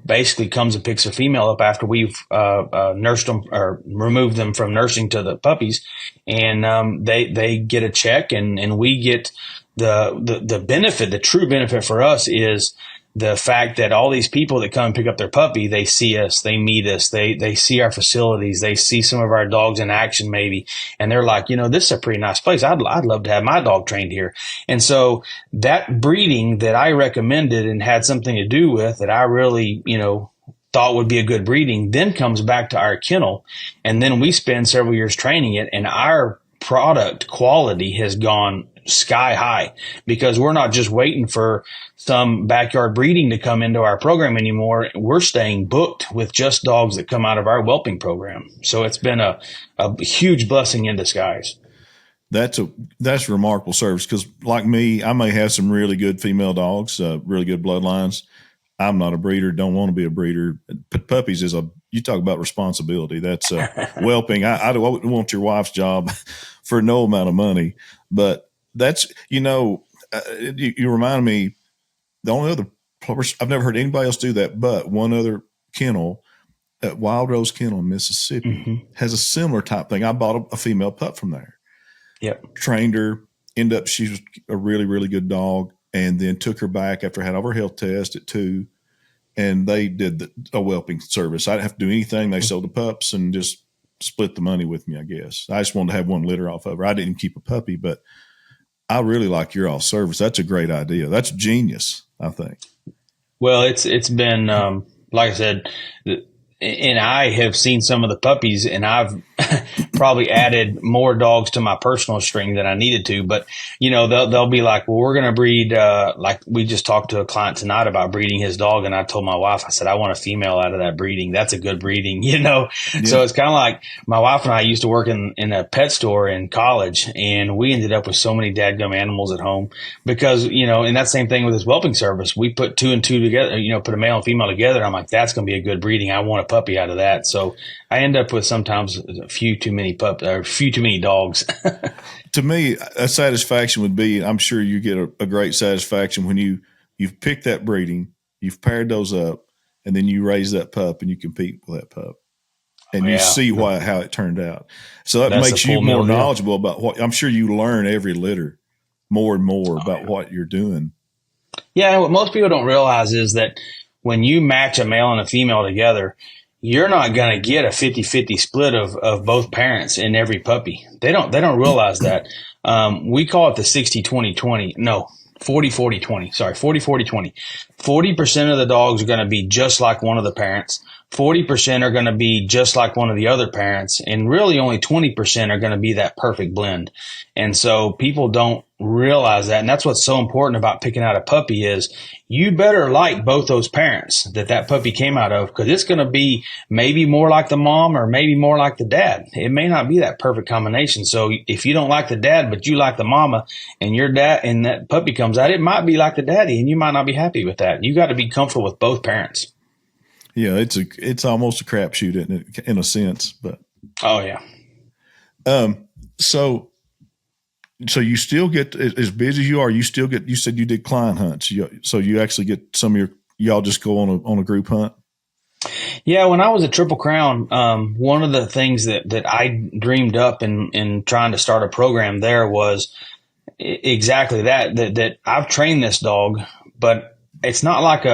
basically comes and picks a female up after we've nursed them or removed them from nursing to the puppies. And they get a check and we get the benefit. The true benefit for us is the fact that all these people that come and pick up their puppy, they see us, they meet us, they see our facilities, they see some of our dogs in action maybe, and they're like, this is a pretty nice place. I'd love to have my dog trained here. And so that breeding that I recommended and had something to do with that I really, thought would be a good breeding, then comes back to our kennel, and then we spend several years training it, and our product quality has gone sky high because we're not just waiting for some backyard breeding to come into our program anymore. We're staying booked with just dogs that come out of our whelping program. So it's been a huge blessing in disguise. That's remarkable service because, like me, I may have some really good female dogs, really good bloodlines. I'm not a breeder, don't want to be a breeder. Puppies you talk about responsibility. That's whelping. I wouldn't want your wife's job for no amount of money, but that's, you remind me, the only other, I've never heard anybody else do that, but one other kennel at Wild Rose Kennel in Mississippi has a similar type thing. I bought a female pup from there. Yep. Trained her, she was a really, really good dog, and then took her back after I had all her health test at 2, and they did a whelping service. I didn't have to do anything. They sold the pups and just split the money with me, I guess. I just wanted to have one litter off of her. I didn't keep a puppy, but I really like your all service. That's a great idea. That's genius, I think. Well, it's been, like I said, and I have seen some of the puppies, and I've probably added more dogs to my personal string than I needed to. But, they'll be like, well, we're going to breed, like we just talked to a client tonight about breeding his dog. And I told my wife, I said, I want a female out of that breeding. That's a good breeding, Yeah. So it's kind of like my wife and I used to work in a pet store in college, and we ended up with so many dadgum animals at home because, and that same thing with this whelping service. We put 2 and 2 together, put a male and female together. I'm like, that's going to be a good breeding. I want a puppy out of that. So I end up with sometimes a few too many dogs. To me, a satisfaction would be, I'm sure you get a great satisfaction when you've picked that breeding, you've paired those up, and then you raise that pup and you compete with that pup. And you see how it turned out. So that makes you more knowledgeable about what, I'm sure you learn every litter more and more about what you're doing. Yeah. What most people don't realize is that when you match a male and a female together, you're not going to get a 50-50 split of both parents in every puppy. They don't realize that. We call it the 60-20-20. No, 40-40-20. Sorry, 40-40-20. 40% of the dogs are going to be just like one of the parents. 40% are going to be just like one of the other parents. And really only 20% are going to be that perfect blend. And so people don't realize that. And that's what's so important about picking out a puppy is you better like both those parents that puppy came out of, because it's going to be maybe more like the mom or maybe more like the dad. It may not be that perfect combination. So if you don't like the dad, but you like the mama, and your dad and that puppy comes out, it might be like the daddy and you might not be happy with that. You got to be comfortable with both parents. Yeah. It's almost a crapshoot in a sense, but. Oh yeah. So you still get, as busy as you are, you said you did client hunts. So you actually get some of y'all just go on a group hunt? Yeah. When I was at Triple Crown, one of the things that I dreamed up in trying to start a program there was exactly that I've trained this dog, but it's not like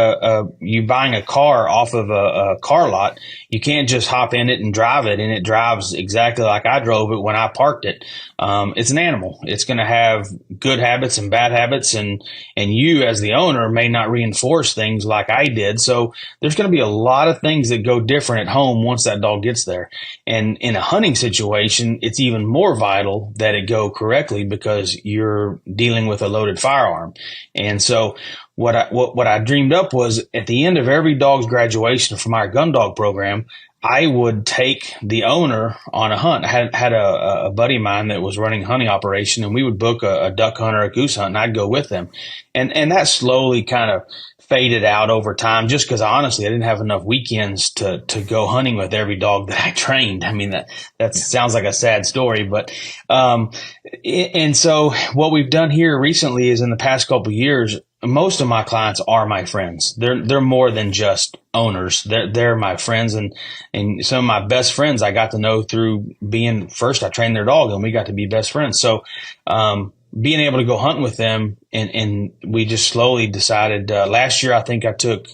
you buying a car off of a car lot. You can't just hop in it and drive it, and it drives exactly like I drove it when I parked it. It's an animal. It's going to have good habits and bad habits, and you as the owner may not reinforce things like I did. So there's going to be a lot of things that go different at home once that dog gets there. And in a hunting situation, it's even more vital that it go correctly because you're dealing with a loaded firearm. And so what I dreamed up was at the end of every dog's graduation from our Gundog program, I would take the owner on a hunt. I had a buddy of mine that was running a hunting operation, and we would book a duck hunt or a goose hunt, and I'd go with them. And that slowly kind of faded out over time, just because honestly I didn't have enough weekends to go hunting with every dog that I trained. I mean, that sounds like a sad story, but and so what we've done here recently is in the past couple of years, most of my clients are my friends. They're more than just owners. They're my friends, and some of my best friends I got to know through being first. I trained their dog, and we got to be best friends. So being able to go hunting with them, and we just slowly decided. Last year, I think I took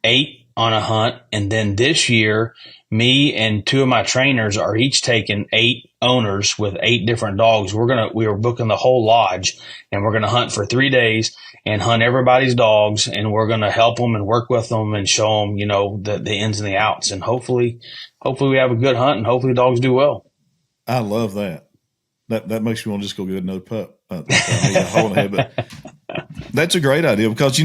8 on a hunt, and then this year, me and 2 of my trainers are each taking 8 owners with 8 different dogs. We were booking the whole lodge, and we're gonna hunt for 3 days and hunt everybody's dogs, and we're gonna help them and work with them and show them, the ins and the outs, and hopefully we have a good hunt, and hopefully the dogs do well. I love that. That makes me want to just go get another pup. But that's a great idea because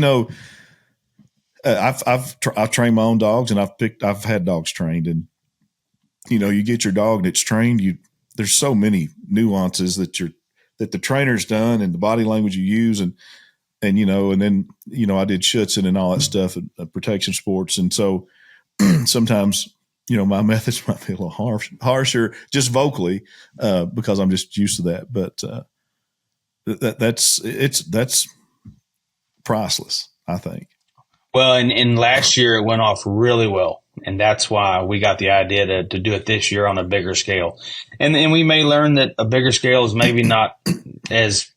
I've trained my own dogs, and I've had dogs trained, and you get your dog and it's trained. There's so many nuances that the trainer's done, and the body language you use, and then I did Schutzen and all that stuff at protection sports, and so sometimes my methods might be a little harsher just vocally because I'm just used to that, but that's priceless, I think. Well, and last year it went off really well, and that's why we got the idea to do it this year on a bigger scale. And we may learn that a bigger scale is maybe not as,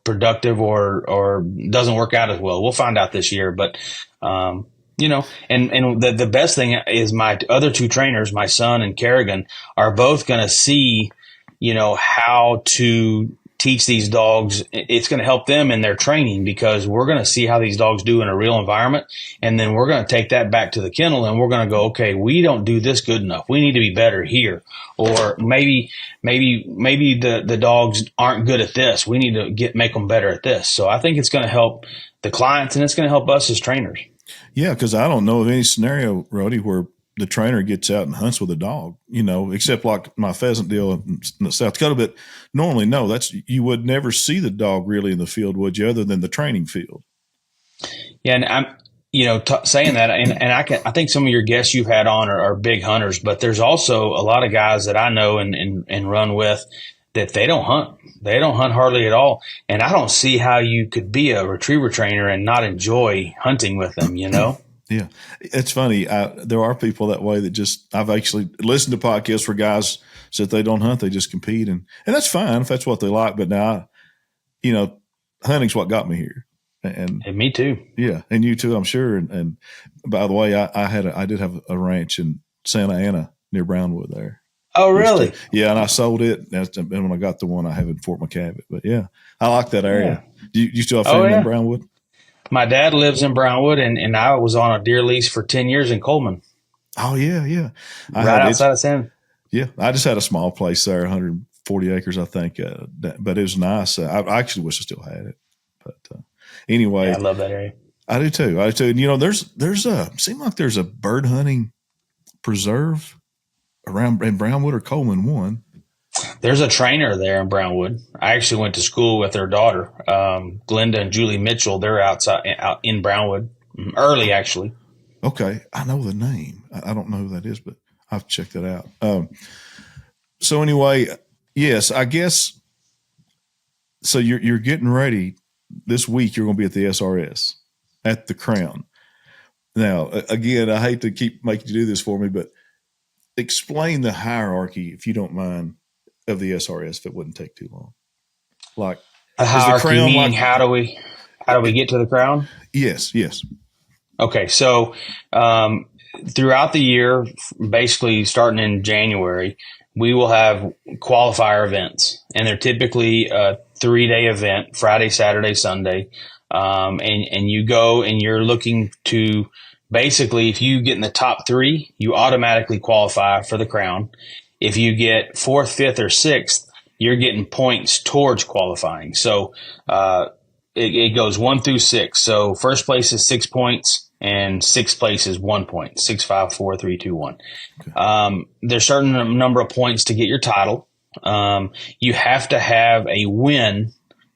productive or doesn't work out as well. We'll find out this year, but, and the best thing is my other 2 trainers, my son and Kerrigan, are both going to see, how to teach these dogs. It's going to help them in their training because we're going to see how these dogs do in a real environment. And then we're going to take that back to the kennel, and we're going to go, okay, we don't do this good enough. We need to be better here. Or maybe the dogs aren't good at this. We need to make them better at this. So I think it's going to help the clients, and it's going to help us as trainers. Yeah. Cause I don't know of any scenario, Rody, where the trainer gets out and hunts with a dog, except like my pheasant deal in South Dakota. But normally, no, you would never see the dog really in the field, would you, other than the training field? Yeah. And I'm, saying that, and I think some of your guests you've had on are big hunters, but there's also a lot of guys that I know and run with that they don't hunt. They don't hunt hardly at all. And I don't see how you could be a retriever trainer and not enjoy hunting with them, Yeah. It's funny. There are people that way that I've actually listened to podcasts where guys said they don't hunt, they just compete. And that's fine if that's what they like. But now, hunting's what got me here. And me too. Yeah. And you too, I'm sure. And by the way, I did have a ranch in Santa Ana near Brownwood there. Oh, really? Yeah. And I sold it. And when I got the one I have in Fort McCavitt, but yeah, I like that area. Yeah. Do you still have family in Brownwood? My dad lives in Brownwood, and I was on a deer lease for 10 years in Coleman. Oh, yeah, yeah. Right outside of San. Yeah, I just had a small place there, 100 40 acres, I think. But it was nice. I actually wish I still had it. But anyway, yeah, I love that area. I do too. And there's seems like there's a bird hunting preserve around in Brownwood or Coleman one. There's a trainer there in Brownwood. I actually went to school with their daughter, Glenda and Julie Mitchell. They're out in Brownwood early, actually. Okay, I know the name. I don't know who that is, but I've checked that out. So anyway, yes, I guess. So you're getting ready this week. You're going to be at the SRS at the Crown. Now, again, I hate to keep making you do this for me, but explain the hierarchy, if you don't mind, of the SRS, if it wouldn't take too long. Like a hierarchy, meaning how do we get to the Crown? Yes. Okay, so throughout the year, basically starting in January, we will have qualifier events, and they're typically a 3-day event, Friday, Saturday, Sunday. And you go and you're looking to basically, if you get in the top 3, you automatically qualify for the Crown. If you get 4th, 5th, or 6th, you're getting points towards qualifying. So it goes 1 through 6. So first place is 6 points, and 6th place is 1 point. 6, 5, 4, 3, 2, 1. Okay. There's a certain number of points to get your title. You have to have a win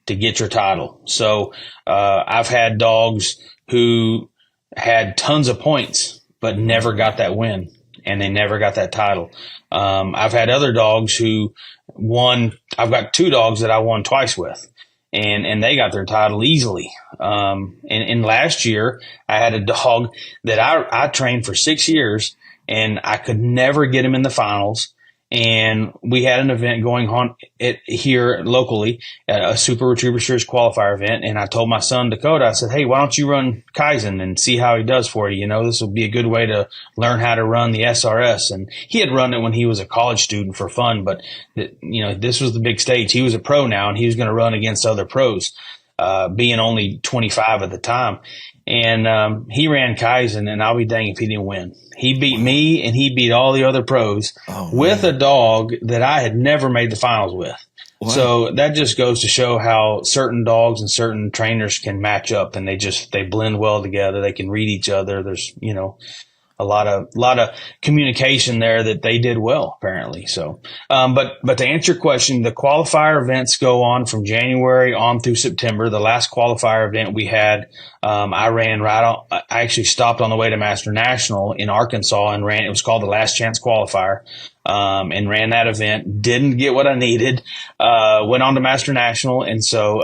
to get your title. So I've had dogs who had tons of points but never got that win, and they never got that title. I've had other dogs who won. I've got 2 dogs that I won twice with, and they got their title easily. And last year I had a dog that I trained for 6 years, and I could never get him in the finals. And we had an event going on here locally, a Super Retriever Series qualifier event. And I told my son, Dakota, I said, hey, why don't you run Kaizen and see how he does for you? This will be a good way to learn how to run the SRS. And he had run it when he was a college student for fun. But, this was the big stage. He was a pro now, and he was going to run against other pros, being only 25 at the time. And he ran Kaizen, and I'll be dang if he didn't win. He beat me, and he beat all the other pros with a dog that I had never made the finals with. Wow. So that just goes to show how certain dogs and certain trainers can match up, and they blend well together. They can read each other. There's, a lot of communication there that they did well, apparently. So, but to answer your question, the qualifier events go on from January on through September. The last qualifier event we had, I actually stopped on the way to Master National in Arkansas and ran. It was called the Last Chance Qualifier, and ran that event. Didn't get what I needed. Went on to Master National, and so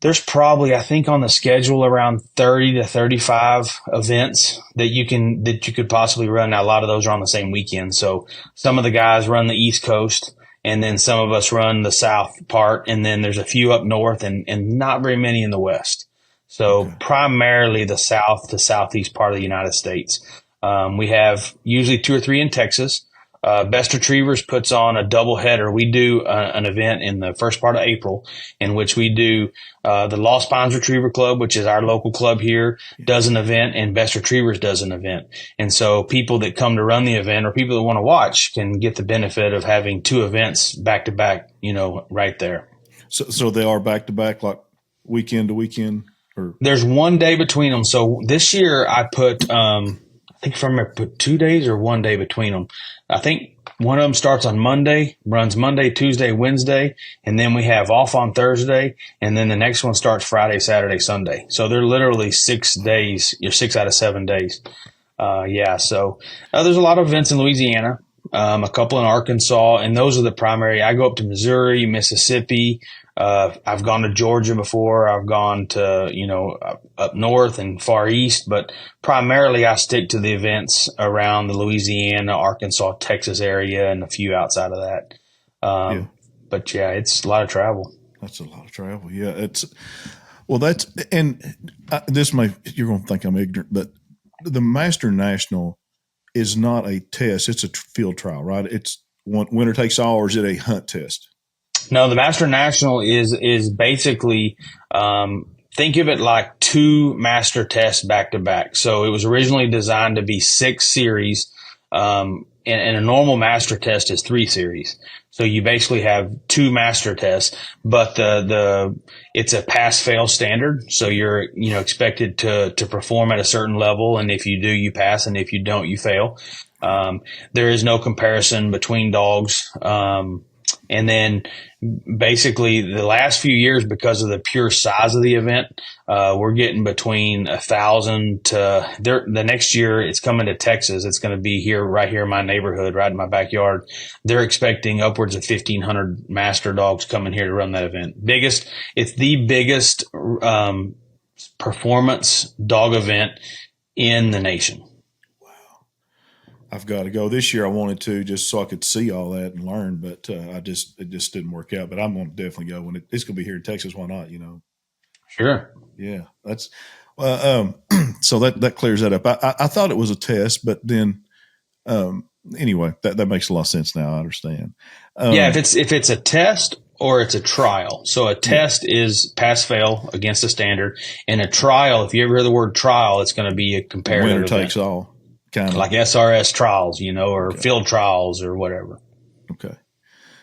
there's probably, I think, on the schedule around 30 to 35 events that you could possibly run. Now, a lot of those are on the same weekend. So some of the guys run the East Coast, and then some of us run the South part, and then there's a few up north and not very many in the West. So primarily the South to Southeast part of the United States. We have usually 2 or 3 in Texas. Best Retrievers puts on a double header. We do an event in the first part of April in which we do the Lost Pines Retriever Club, which is our local club here, does an event, and Best Retrievers does an event. And so people that come to run the event or people that want to watch can get the benefit of having 2 events back to back, right there. So they are back to back, like weekend to weekend? Or there's 1 day between them. So this year I put I think I put 2 days or 1 day between them. I think one of them starts on Monday, runs Monday, Tuesday, Wednesday, and then we have off on Thursday, and then the next one starts Friday, Saturday, Sunday. So they're literally 6 days, 6 out of 7 days. So there's a lot of events in Louisiana, a couple in Arkansas, and those are the primary. I go up to Missouri, Mississippi. I've gone to Georgia before. I've gone to, up north and far east, but primarily I stick to the events around the Louisiana, Arkansas, Texas area, and a few outside of that. But it's a lot of travel. That's a lot of travel. Yeah. You're going to think I'm ignorant, but the Master National is not a test. It's a field trial, right? It's winner takes all, or is it a hunt test? No, the Master National is basically, think of it like 2 master tests back to back. So it was originally designed to be 6 series, and and a normal master test is 3 series. So you basically have 2 master tests, but it's a pass fail standard. So you're, expected to perform at a certain level. And if you do, you pass. And if you don't, you fail. There is no comparison between dogs. And then basically the last few years, because of the pure size of the event, we're getting between 1,000 to the next year. It's coming to Texas. It's going to be right here in my neighborhood, right in my backyard. They're expecting upwards of 1,500 master dogs coming here to run that event. It's the biggest performance dog event in the nation. I've got to go this year. I wanted to just so I could see all that and learn, but it just didn't work out. But I'm going to definitely go when it's going to be here in Texas. Why not? Sure. Yeah, that's so that clears that up. I thought it was a test, but then anyway, that makes a lot of sense now. I understand. If it's a test or it's a trial. So a test is pass fail against a standard, and a trial. If you ever hear the word trial, it's going to be a comparative winner event. takes all. Kind of like SRS trials, or field trials or whatever. Okay.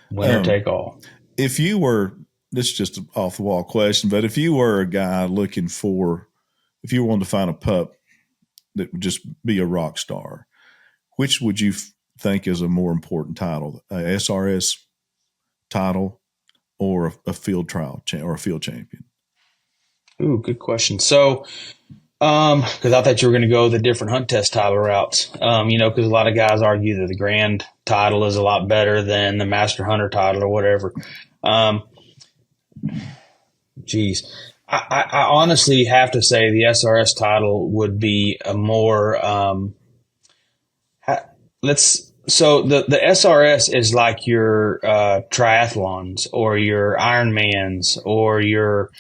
Winner take all. If you were, this is just an off the wall question, but if you were a guy if you wanted to find a pup that would just be a rock star, which would you think is a more important title, a SRS title or a field trial or a field champion? Ooh, good question. So, because I thought you were going to go the different hunt test title routes, because a lot of guys argue that the grand title is a lot better than the master hunter title or whatever. I honestly have to say the SRS title would be a more, so the SRS is like your triathlons or your Ironmans or your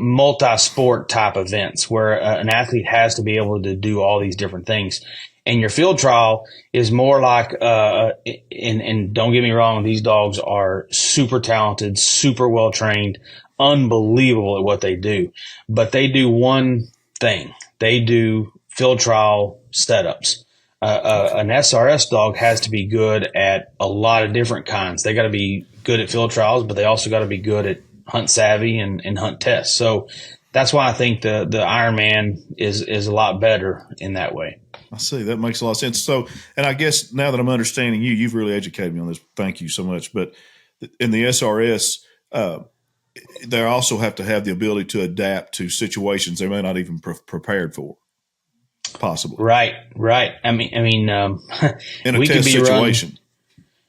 multi-sport type events where an athlete has to be able to do all these different things. And your field trial is more like, and don't get me wrong, these dogs are super talented, super well trained, unbelievable at what they do. But they do one thing. They do field trial setups. An SRS dog has to be good at a lot of different kinds. They got to be good at field trials, but they also got to be good at hunt savvy and hunt tests. So that's why I think the Ironman is a lot better in that way. I see. That makes a lot of sense. So, and I guess now that I'm understanding you've really educated me on this. Thank you so much. But in the SRS, they also have to have the ability to adapt to situations they may not even prepared for. Possible. Right. I mean, in a test situation.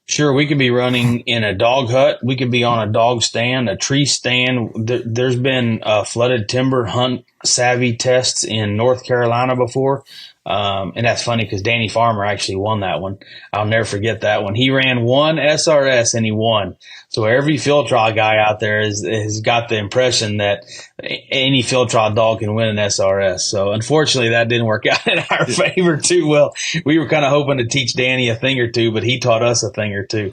Sure, we could be running in a dog hut. We could be on a dog stand, a tree stand. There's been flooded timber hunt savvy tests in North Carolina before. And that's funny because Danny Farmer actually won that one. I'll never forget that one. He ran one SRS and he won. So every field trial guy out there has got the impression that any field trial dog can win an SRS. So unfortunately that didn't work out in our favor too well. We were kind of hoping to teach Danny a thing or two, but he taught us a thing or two.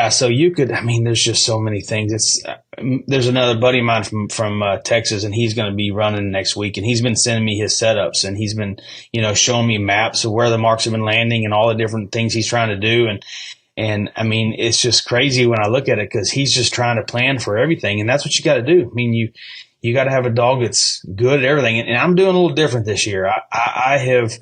So you could, there's just so many things. There's another buddy of mine from Texas, and he's going to be running next week, and he's been sending me his setups, and he's been, showing me maps of where the marks have been landing and all the different things he's trying to do. And it's just crazy when I look at it because he's just trying to plan for everything. And that's what you got to do. You got to have a dog that's good at everything. And I'm doing a little different this year. I have,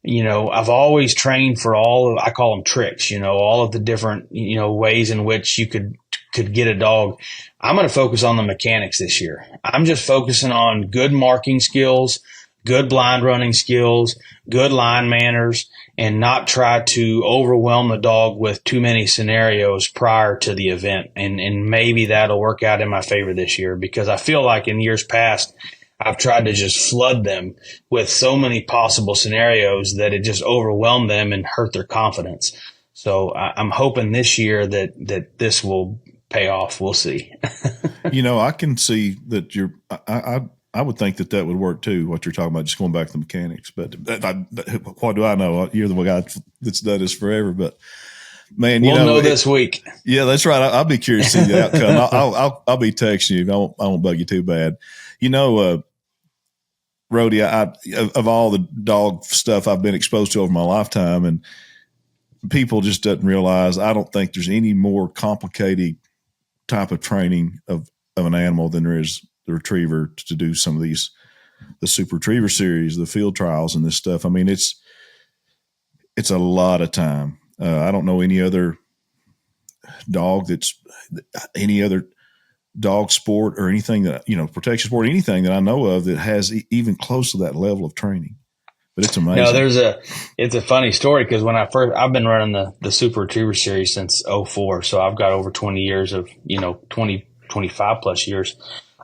I've always trained for I call them tricks, all of the different, ways in which you could get a dog. I'm going to focus on the mechanics this year. I'm just focusing on good marking skills, good blind running skills, good line manners, and not try to overwhelm the dog with too many scenarios prior to the event. And maybe that'll work out in my favor this year because I feel like in years past, I've tried to just flood them with so many possible scenarios that it just overwhelmed them and hurt their confidence. So I'm hoping this year that this will pay off. We'll see. I can see that I would think that would work too, what you're talking about, just going back to the mechanics. But what do I know? You're the guy that's done this forever. But, man, we'll know this week. Yeah, that's right. I'll be curious to see the outcome. I'll be texting you. I won't bug you too bad. Rody, of all the dog stuff I've been exposed to over my lifetime, and people just doesn't realize, I don't think there's any more complicated type of training of an animal than there is the retriever to do some of these, the super retriever series, the field trials and this stuff. I mean, it's a lot of time. I don't know any other any other dog sport or anything that, protection sport, anything that I know of that has even close to that level of training. But it's amazing. No, it's a funny story, because when I've been running the Super Retriever series since '04, so I've got over 20 years of, 25 plus years.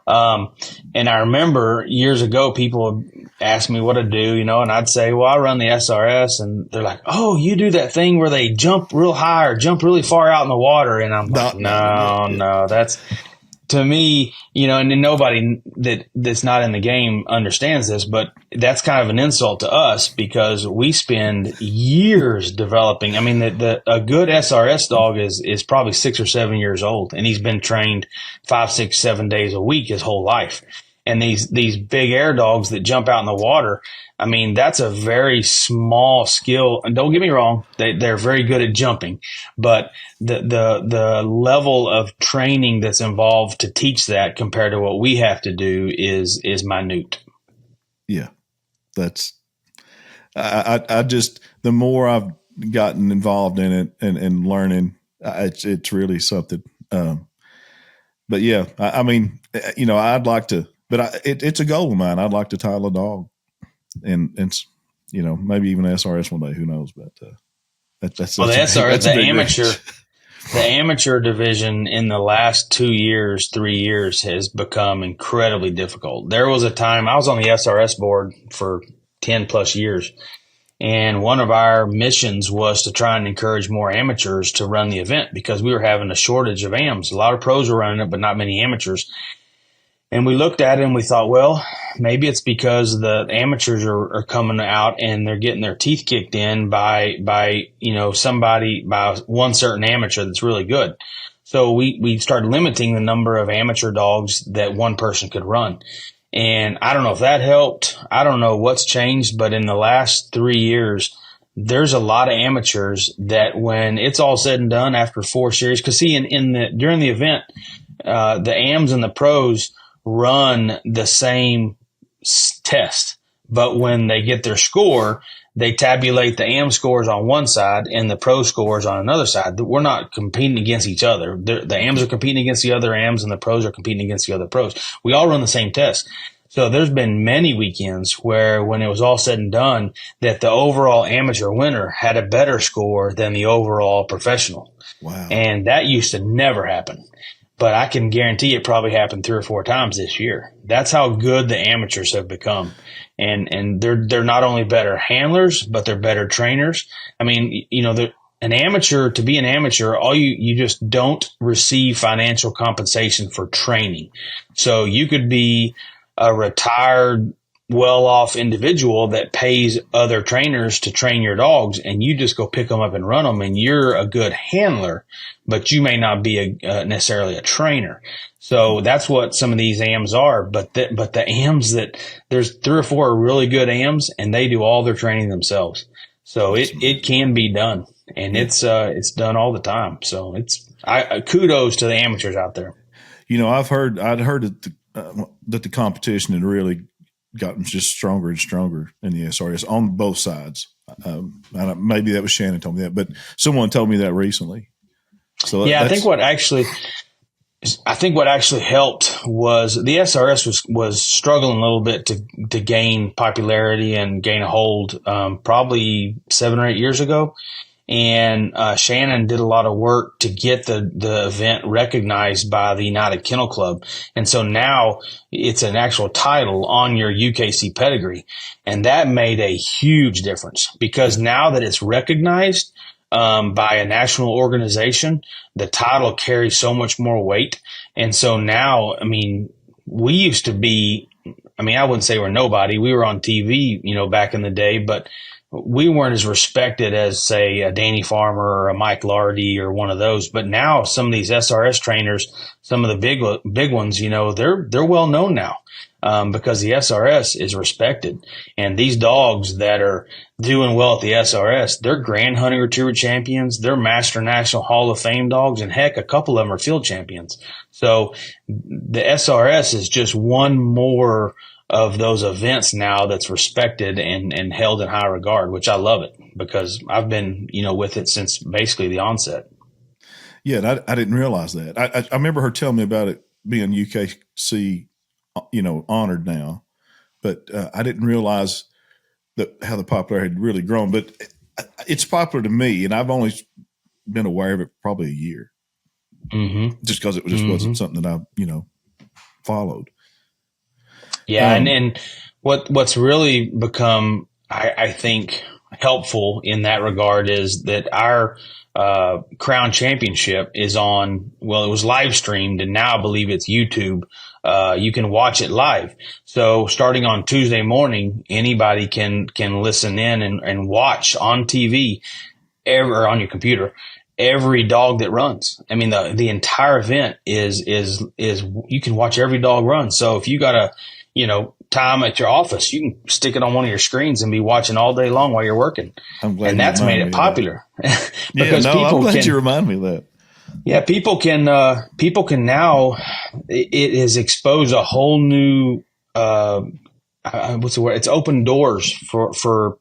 And I remember years ago, people would ask me what to do, and I'd say, well, I run the SRS, and they're like, oh, you do that thing where they jump real high or jump really far out in the water. And I'm like, no, that's, to me, and then nobody that's not in the game understands this, but that's kind of an insult to us, because we spend years developing. I mean, a good SRS dog is probably 6 or 7 years old, and he's been trained 5, 6, 7 days a week his whole life. And these big air dogs that jump out in the water, I mean, that's a very small skill. And don't get me wrong, they're very good at jumping, but the level of training that's involved to teach that compared to what we have to do is minute. Yeah, that's, I just, the more I've gotten involved in it and learning, it's really something. But yeah, I mean, I'd like to, but it's a goal of mine. I'd like to title a dog, and maybe even SRS one day. Who knows? But that's well, the SRS, the amateur division in the last 2 years, 3 years has become incredibly difficult. There was a time I was on the SRS board for 10 plus years, and one of our missions was to try and encourage more amateurs to run the event, because we were having a shortage of AMs. A lot of pros were running it, but not many amateurs. And we looked at it and we thought, well, maybe it's because the amateurs are coming out and they're getting their teeth kicked in by one certain amateur that's really good. So we started limiting the number of amateur dogs that one person could run. And I don't know if that helped. I don't know what's changed, but in the last 3 years, there's a lot of amateurs that, when it's all said and done after 4 series, because see, during the event, the AMs and the pros run the same test, but when they get their score, they tabulate the AM scores on one side and the pro scores on another side. We're not competing against each other. The AMs are competing against the other AMs, and the pros are competing against the other pros. We all run the same test. So there's been many weekends where, when it was all said and done, that the overall amateur winner had a better score than the overall professional. Wow. And that used to never happen. But I can guarantee it probably happened 3 or 4 times this year. That's how good the amateurs have become. And they're not only better handlers, but they're better trainers. I mean, an amateur, to be an amateur, you just don't receive financial compensation for training. So you could be a retired, well-off individual that pays other trainers to train your dogs, and you just go pick them up and run them, and you're a good handler, but you may not be necessarily a trainer. So that's what some of these AMs are. But the AMs there's 3 or 4 really good AMs, and they do all their training themselves. So it can be done, and it's done all the time. So kudos to the amateurs out there. I'd heard that the competition had really gotten just stronger and stronger in the SRS on both sides. Maybe that was Shannon told me that, but someone told me that recently. So yeah, I think what actually helped was the SRS was struggling a little bit to gain popularity and gain a hold, probably 7 or 8 years ago. And Shannon did a lot of work to get the event recognized by the United Kennel Club. And so now it's an actual title on your UKC pedigree. And that made a huge difference, because now that it's recognized by a national organization, the title carries so much more weight. And so now, I mean, we used to be, I wouldn't say we're nobody. We were on TV, back in the day, but we weren't as respected as, say, a Danny Farmer or a Mike Lardy or one of those. But now some of these SRS trainers, some of the big ones, they're well known now. because the SRS is respected. And these dogs that are doing well at the SRS, they're Grand Hunting Retriever champions, they're Master National Hall of Fame dogs, and heck, a couple of them are field champions. So the SRS is just one more of those events now that's respected and held in high regard, which I love it because I've been, with it since basically the onset. Yeah, and I didn't realize that. I remember her telling me about it being UKC, honored now, but I didn't realize how the popularity had really grown. But it's popular to me, and I've only been aware of it probably a year, just because it just wasn't something that I, followed. Yeah, and what's really become, I think, helpful in that regard is that our Crown Championship is on. Well, it was live streamed, and now I believe it's YouTube. You can watch it live. So starting on Tuesday morning, anybody can listen in and watch on TV or on your computer every dog that runs. I mean, the entire event is you can watch every dog run. So if you got a time at your office, you can stick it on one of your screens and be watching all day long while you're working. I'm glad and that's made it popular. Because I'm glad you remind me of that. Yeah, people can now. It has exposed a whole new what's the word? It's opened doors for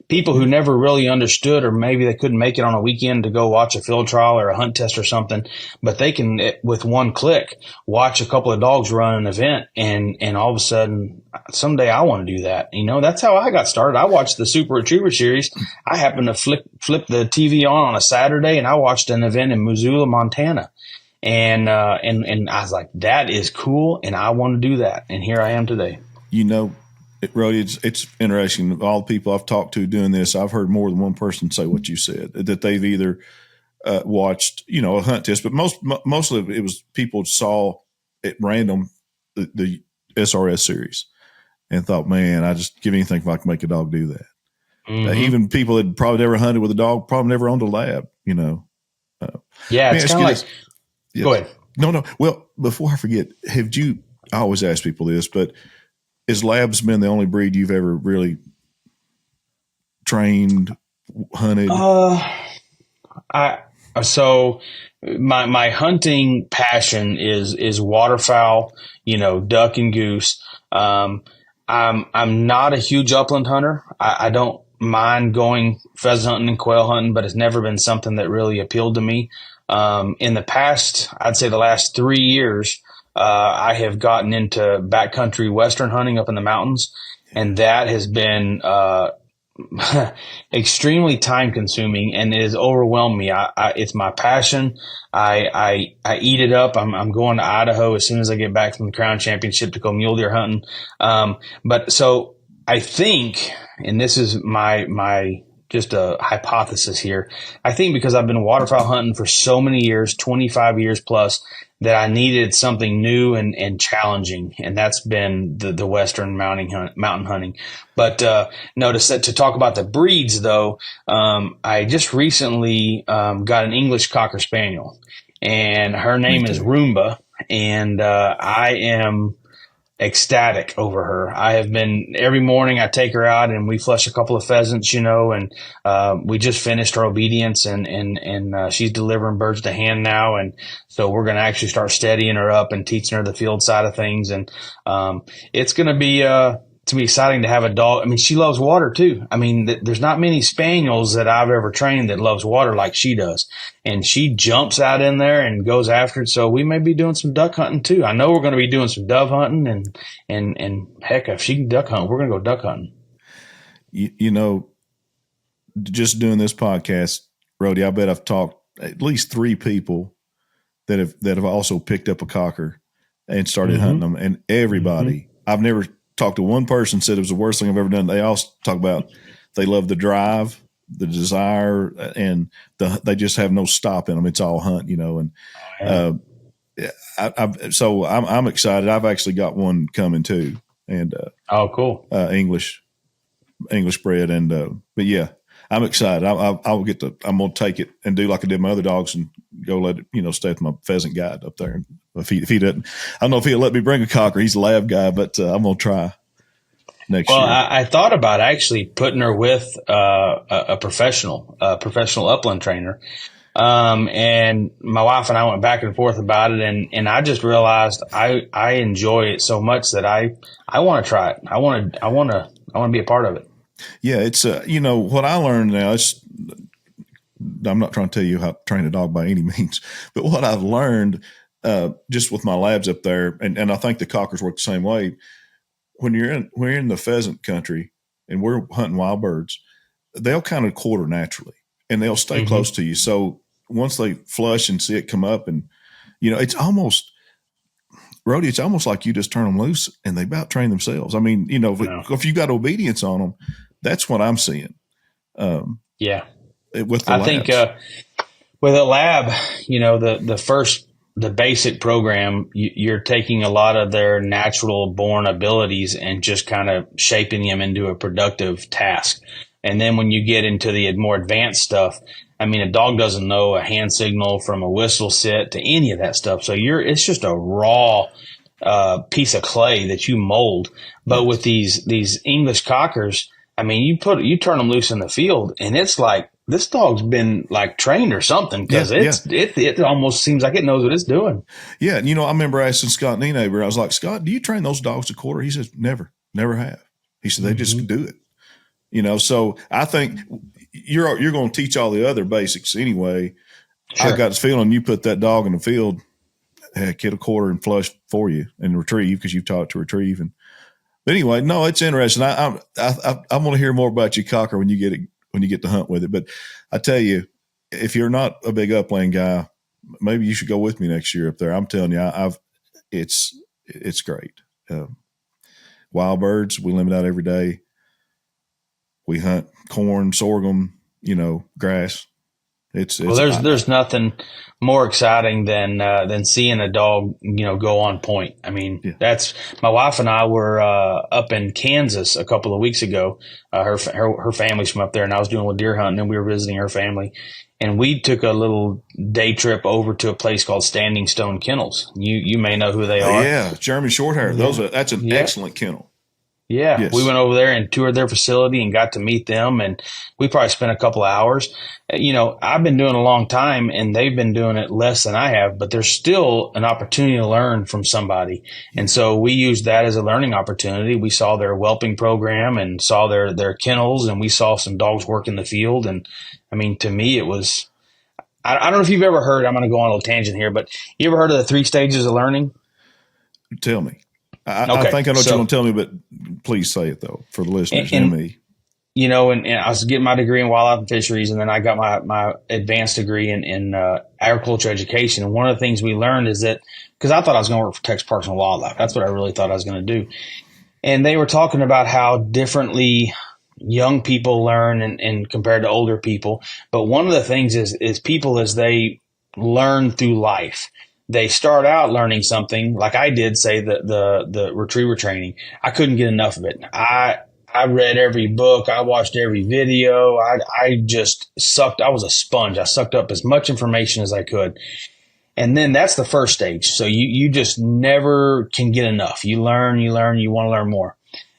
people who never really understood, or maybe they couldn't make it on a weekend to go watch a field trial or a hunt test or something, but they can, with one click, watch a couple of dogs run an event, and all of a sudden, someday I want to do that. That's how I got started. I watched the Super Retriever Series. I happened to flip the TV on a Saturday, and I watched an event in Missoula, Montana. And I was like, that is cool, and I want to do that. And here I am today. Rody, it's interesting. All the people I've talked to doing this, I've heard more than one person say what you said, that they've either watched, a hunt test, but mostly it was people saw at random the SRS series and thought, man, I just give anything if I can make a dog do that. Even people that probably never hunted with a dog, probably never owned a lab, Yeah, it's kind of like, yes. Go ahead. No. Well, before I forget, I always ask people this, but has labs been the only breed you've ever really trained, hunted? So my hunting passion is waterfowl, duck and goose. I'm not a huge upland hunter. I don't mind going pheasant hunting and quail hunting, but it's never been something that really appealed to me. In the past, I'd say the last 3 years, I have gotten into backcountry Western hunting up in the mountains, and that has been extremely time consuming, and it has overwhelmed me. It's my passion. I eat it up. I'm going to Idaho as soon as I get back from the Crown Championship to go mule deer hunting. But so I think, and this is my just a hypothesis here, I think because I've been waterfowl hunting for so many years, 25 years plus, that I needed something new and challenging, and that's been the Western mountain hunting. But notice that to talk about the breeds, though, I just recently got an English Cocker Spaniel, and her name is Roomba, and I am ecstatic over her. I have been, every morning I take her out and we flush a couple of pheasants, and we just finished her obedience, and she's delivering birds to hand now, and so we're going to actually start steadying her up and teaching her the field side of things, and it's going to be exciting to have a dog. I mean, she loves water too. I mean, there's not many spaniels that I've ever trained that loves water like she does. And she jumps out in there and goes after it. So we may be doing some duck hunting too. I know we're going to be doing some dove hunting, and heck, if she can duck hunt, we're going to go duck hunting. Just doing this podcast, Rody, I bet I've talked at least 3 people that have also picked up a cocker and started hunting them. And everybody, I've never talked to one person said it was the worst thing I've ever done. They all talk about they love the drive, the desire, and they just have no stop in them. It's all hunt, and I'm excited. I've actually got one coming too, and cool, English bred, and but yeah, I'm excited. I'm gonna take it and do like I did my other dogs and go let it stay with my pheasant guide up there and If he doesn't, I don't know if he'll let me bring a cocker. He's a lab guy, but I'm going to try next year. I thought about actually putting her with a professional upland trainer. And my wife and I went back and forth about it, and I just realized I enjoy it so much that I want to try it. I want to be a part of it. Yeah, it's what I learned now. I'm not trying to tell you how to train a dog by any means, but what I've learned just with my labs up there, and I think the cockers work the same way. When you're in the pheasant country and we're hunting wild birds, they'll kind of quarter naturally and they'll stay close to you. So once they flush and see it come up, and it's almost, Rody, it's almost like you just turn them loose and they about train themselves. I mean, if you got obedience on them, that's what I'm seeing. Yeah. With the I labs. think with a lab, the basic program, you're taking a lot of their natural born abilities and just kind of shaping them into a productive task. And then when you get into the more advanced stuff, I mean, a dog doesn't know a hand signal from a whistle sit to any of that stuff. So it's just a raw piece of clay that you mold. But with these English cockers, I mean, you turn them loose in the field and it's like, this dog's been like trained or something, because it almost seems like it knows what it's doing. Yeah. And, I remember asking Scott Nienaber, I was like, Scott, do you train those dogs to quarter? He says, never have. He said, they just do it. So I think you're going to teach all the other basics anyway. Sure. I got this feeling you put that dog in the field, heck, it'll quarter and flush for you and retrieve, because you've taught it to retrieve. But anyway, no, it's interesting. I want to hear more about your cocker when you get to hunt with it. But I tell you, if you're not a big upland guy, maybe you should go with me next year up there. I'm telling you, it's great. Wild birds, we limit out every day. We hunt corn, sorghum, grass. There's nothing more exciting than seeing a dog, go on point. I mean, that's, my wife and I were up in Kansas a couple of weeks ago. Her family's from up there, and I was doing a little deer hunting, and we were visiting her family. And we took a little day trip over to a place called Standing Stone Kennels. You may know who they are. Yeah, German Shorthair. That's an excellent kennel. Yeah, yes. We went over there and toured their facility and got to meet them, and we probably spent a couple of hours. I've been doing it a long time, and they've been doing it less than I have, but there's still an opportunity to learn from somebody. And so we used that as a learning opportunity. We saw their whelping program and saw their kennels, and we saw some dogs work in the field. And I mean, to me, it was, I don't know if you've ever heard, I'm going to go on a little tangent here, but you ever heard of the 3 stages of learning? Tell me. I think I know what you're going to tell me, but please say it, though, for the listeners and me. And I was getting my degree in wildlife and fisheries, and then I got my advanced degree in agriculture education. And one of the things we learned is that, because I thought I was going to work for Texas Parks and Wildlife. That's what I really thought I was going to do. And they were talking about how differently young people learn and compared to older people. But one of the things is people, as they learn through life, they start out learning something like I did, say the retriever training. I couldn't get enough of it. I read every book. I watched every video. I just sucked. I was a sponge. I sucked up as much information as I could. And then that's the first stage. So you just never can get enough. You learn, you want to learn more.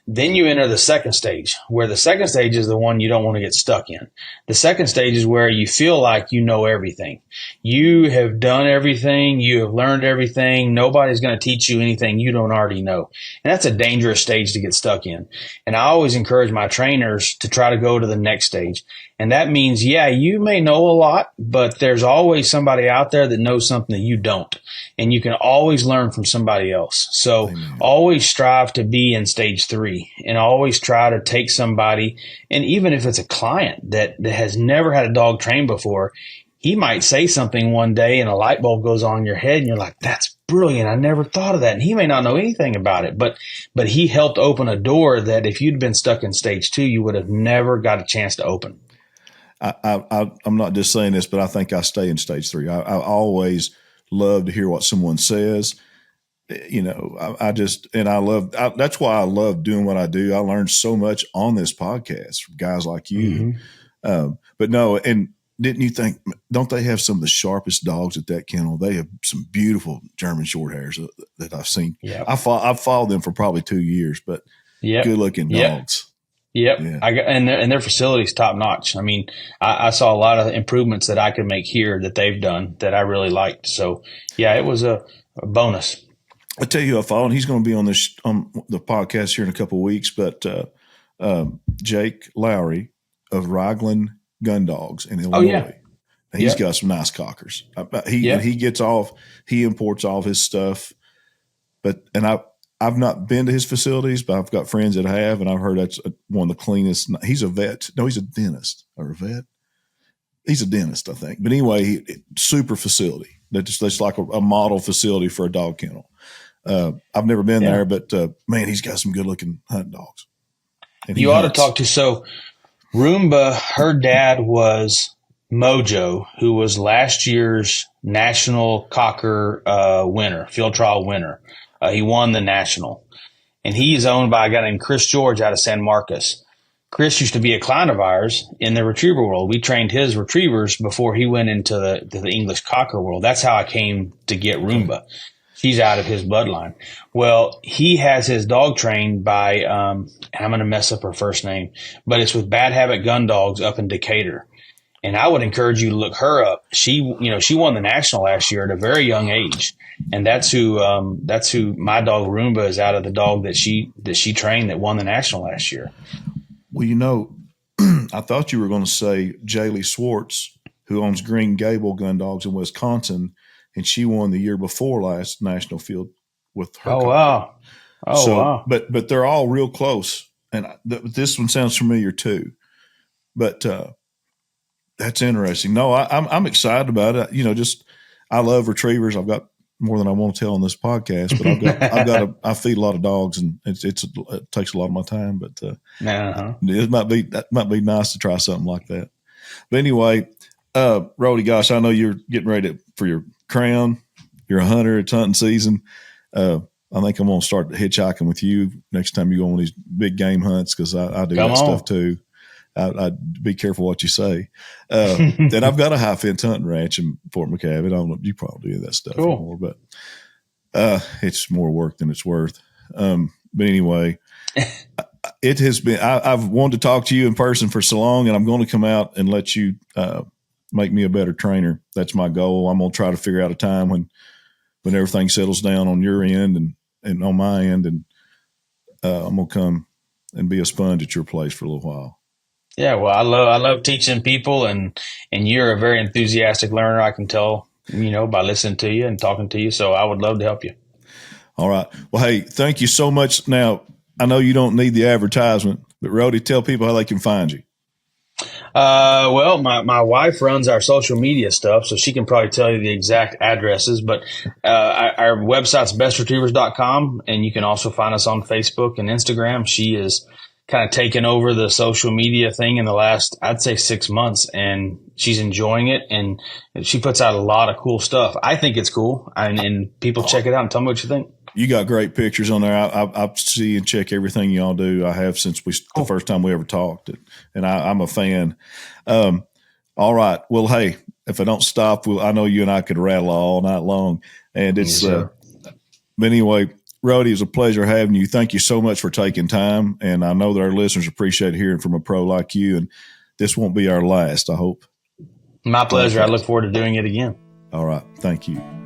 Then you enter the second stage, where the second stage is the one you don't want to get stuck in. The second stage is where you feel like you know everything. You have done everything. You have learned everything. Nobody's going to teach you anything you don't already know. And that's a dangerous stage to get stuck in. And I always encourage my trainers to try to go to the next stage. And that means, you may know a lot, but there's always somebody out there that knows something that you don't. And you can always learn from somebody else. So always strive to be in stage 3, and always try to take somebody. And even if it's a client that has never had a dog trained before, he might say something one day and a light bulb goes on in your head and you're like, that's brilliant. I never thought of that. And he may not know anything about it, but he helped open a door that if you'd been stuck in stage 2, you would have never got a chance to open. I'm not just saying this, but I think I stay in stage 3. I always love to hear what someone says. That's why I love doing what I do. I learned so much on this podcast from guys like you. But no, and didn't you think, don't they have some of the sharpest dogs at that kennel? They have some beautiful German short hairs that I've seen. Yeah. I've followed them for probably 2 years, but good looking dogs. Yep. Yeah. And their facility's top notch. I mean, I saw a lot of improvements that I could make here that they've done that I really liked. So yeah, it was a bonus. I tell you, I followed. He's going to be on the podcast here in a couple of weeks. But Jake Lowry of Raglan Gundogs in Illinois. Oh, yeah. He's got some nice cockers. He gets off. He imports all of his stuff. And I've not been to his facilities, but I've got friends that have, and I've heard that's one of the cleanest. He's a vet. No, he's a dentist or a vet. He's a dentist, I think. But anyway, super facility. That's like a model facility for a dog kennel. I've never been there, but man, he's got some good looking hunting dogs. And you ought to talk to. So Roomba, her dad was Mojo, who was last year's national cocker winner, field trial winner. He won the national, and he is owned by a guy named Chris George out of San Marcos. Chris used to be a client of ours in the retriever world. We trained his retrievers before he went into the English Cocker world. That's how I came to get Roomba. She's out of his bloodline. Well, he has his dog trained by, I'm going to mess up her first name, but it's with Bad Habit Gundogs up in Decatur. And I would encourage you to look her up. She won the national last year at a very young age. And that's who my dog Roomba is out of the dog that she trained that won the national last year. Well, I thought you were going to say Jaylee Swartz, who owns Green Gable Gundogs in Wisconsin, and she won the year before last national field with her. Wow. Wow. But they're all real close. And this one sounds familiar too. But that's interesting. No, I'm excited about it. I love retrievers. I've got more than I want to tell on this podcast, but I feed a lot of dogs, and it takes a lot of my time. But that might be nice to try something like that. But anyway, Rody, gosh, I know you're getting ready for your crown. You're a hunter. It's hunting season. I think I'm going to start hitchhiking with you next time you go on these big game hunts, because I do that stuff too. I'd be careful what you say. Then I've got a high fence hunting ranch in Fort McCabe. I don't know, you probably do that stuff anymore, but it's more work than it's worth. But anyway, it has been. I've wanted to talk to you in person for so long, and I'm going to come out and let you make me a better trainer. That's my goal. I'm going to try to figure out a time when everything settles down on your end and on my end, and I'm going to come and be a sponge at your place for a little while. Yeah, well, I love teaching people, and you're a very enthusiastic learner. I can tell, by listening to you and talking to you. So I would love to help you. All right. Well, hey, thank you so much. Now, I know you don't need the advertisement, but Rody, tell people how they can find you. Well, my wife runs our social media stuff, so she can probably tell you the exact addresses, but our website's bestretrievers.com, and you can also find us on Facebook and Instagram. She is kind of taken over the social media thing in the last, I'd say, 6 months, and she's enjoying it, and she puts out a lot of cool stuff. I think it's cool, and people check it out and tell me what you think. You got great pictures on there. I see and check everything y'all do. I have since the first time we ever talked, and I'm a fan. All right. Well, hey, if I don't stop, I know you and I could rattle all night long, and it's. Yes, but anyway, Rody, it was a pleasure having you. Thank you so much for taking time. And I know that our listeners appreciate hearing from a pro like you. And this won't be our last, I hope. My pleasure. I look forward to doing it again. All right. Thank you.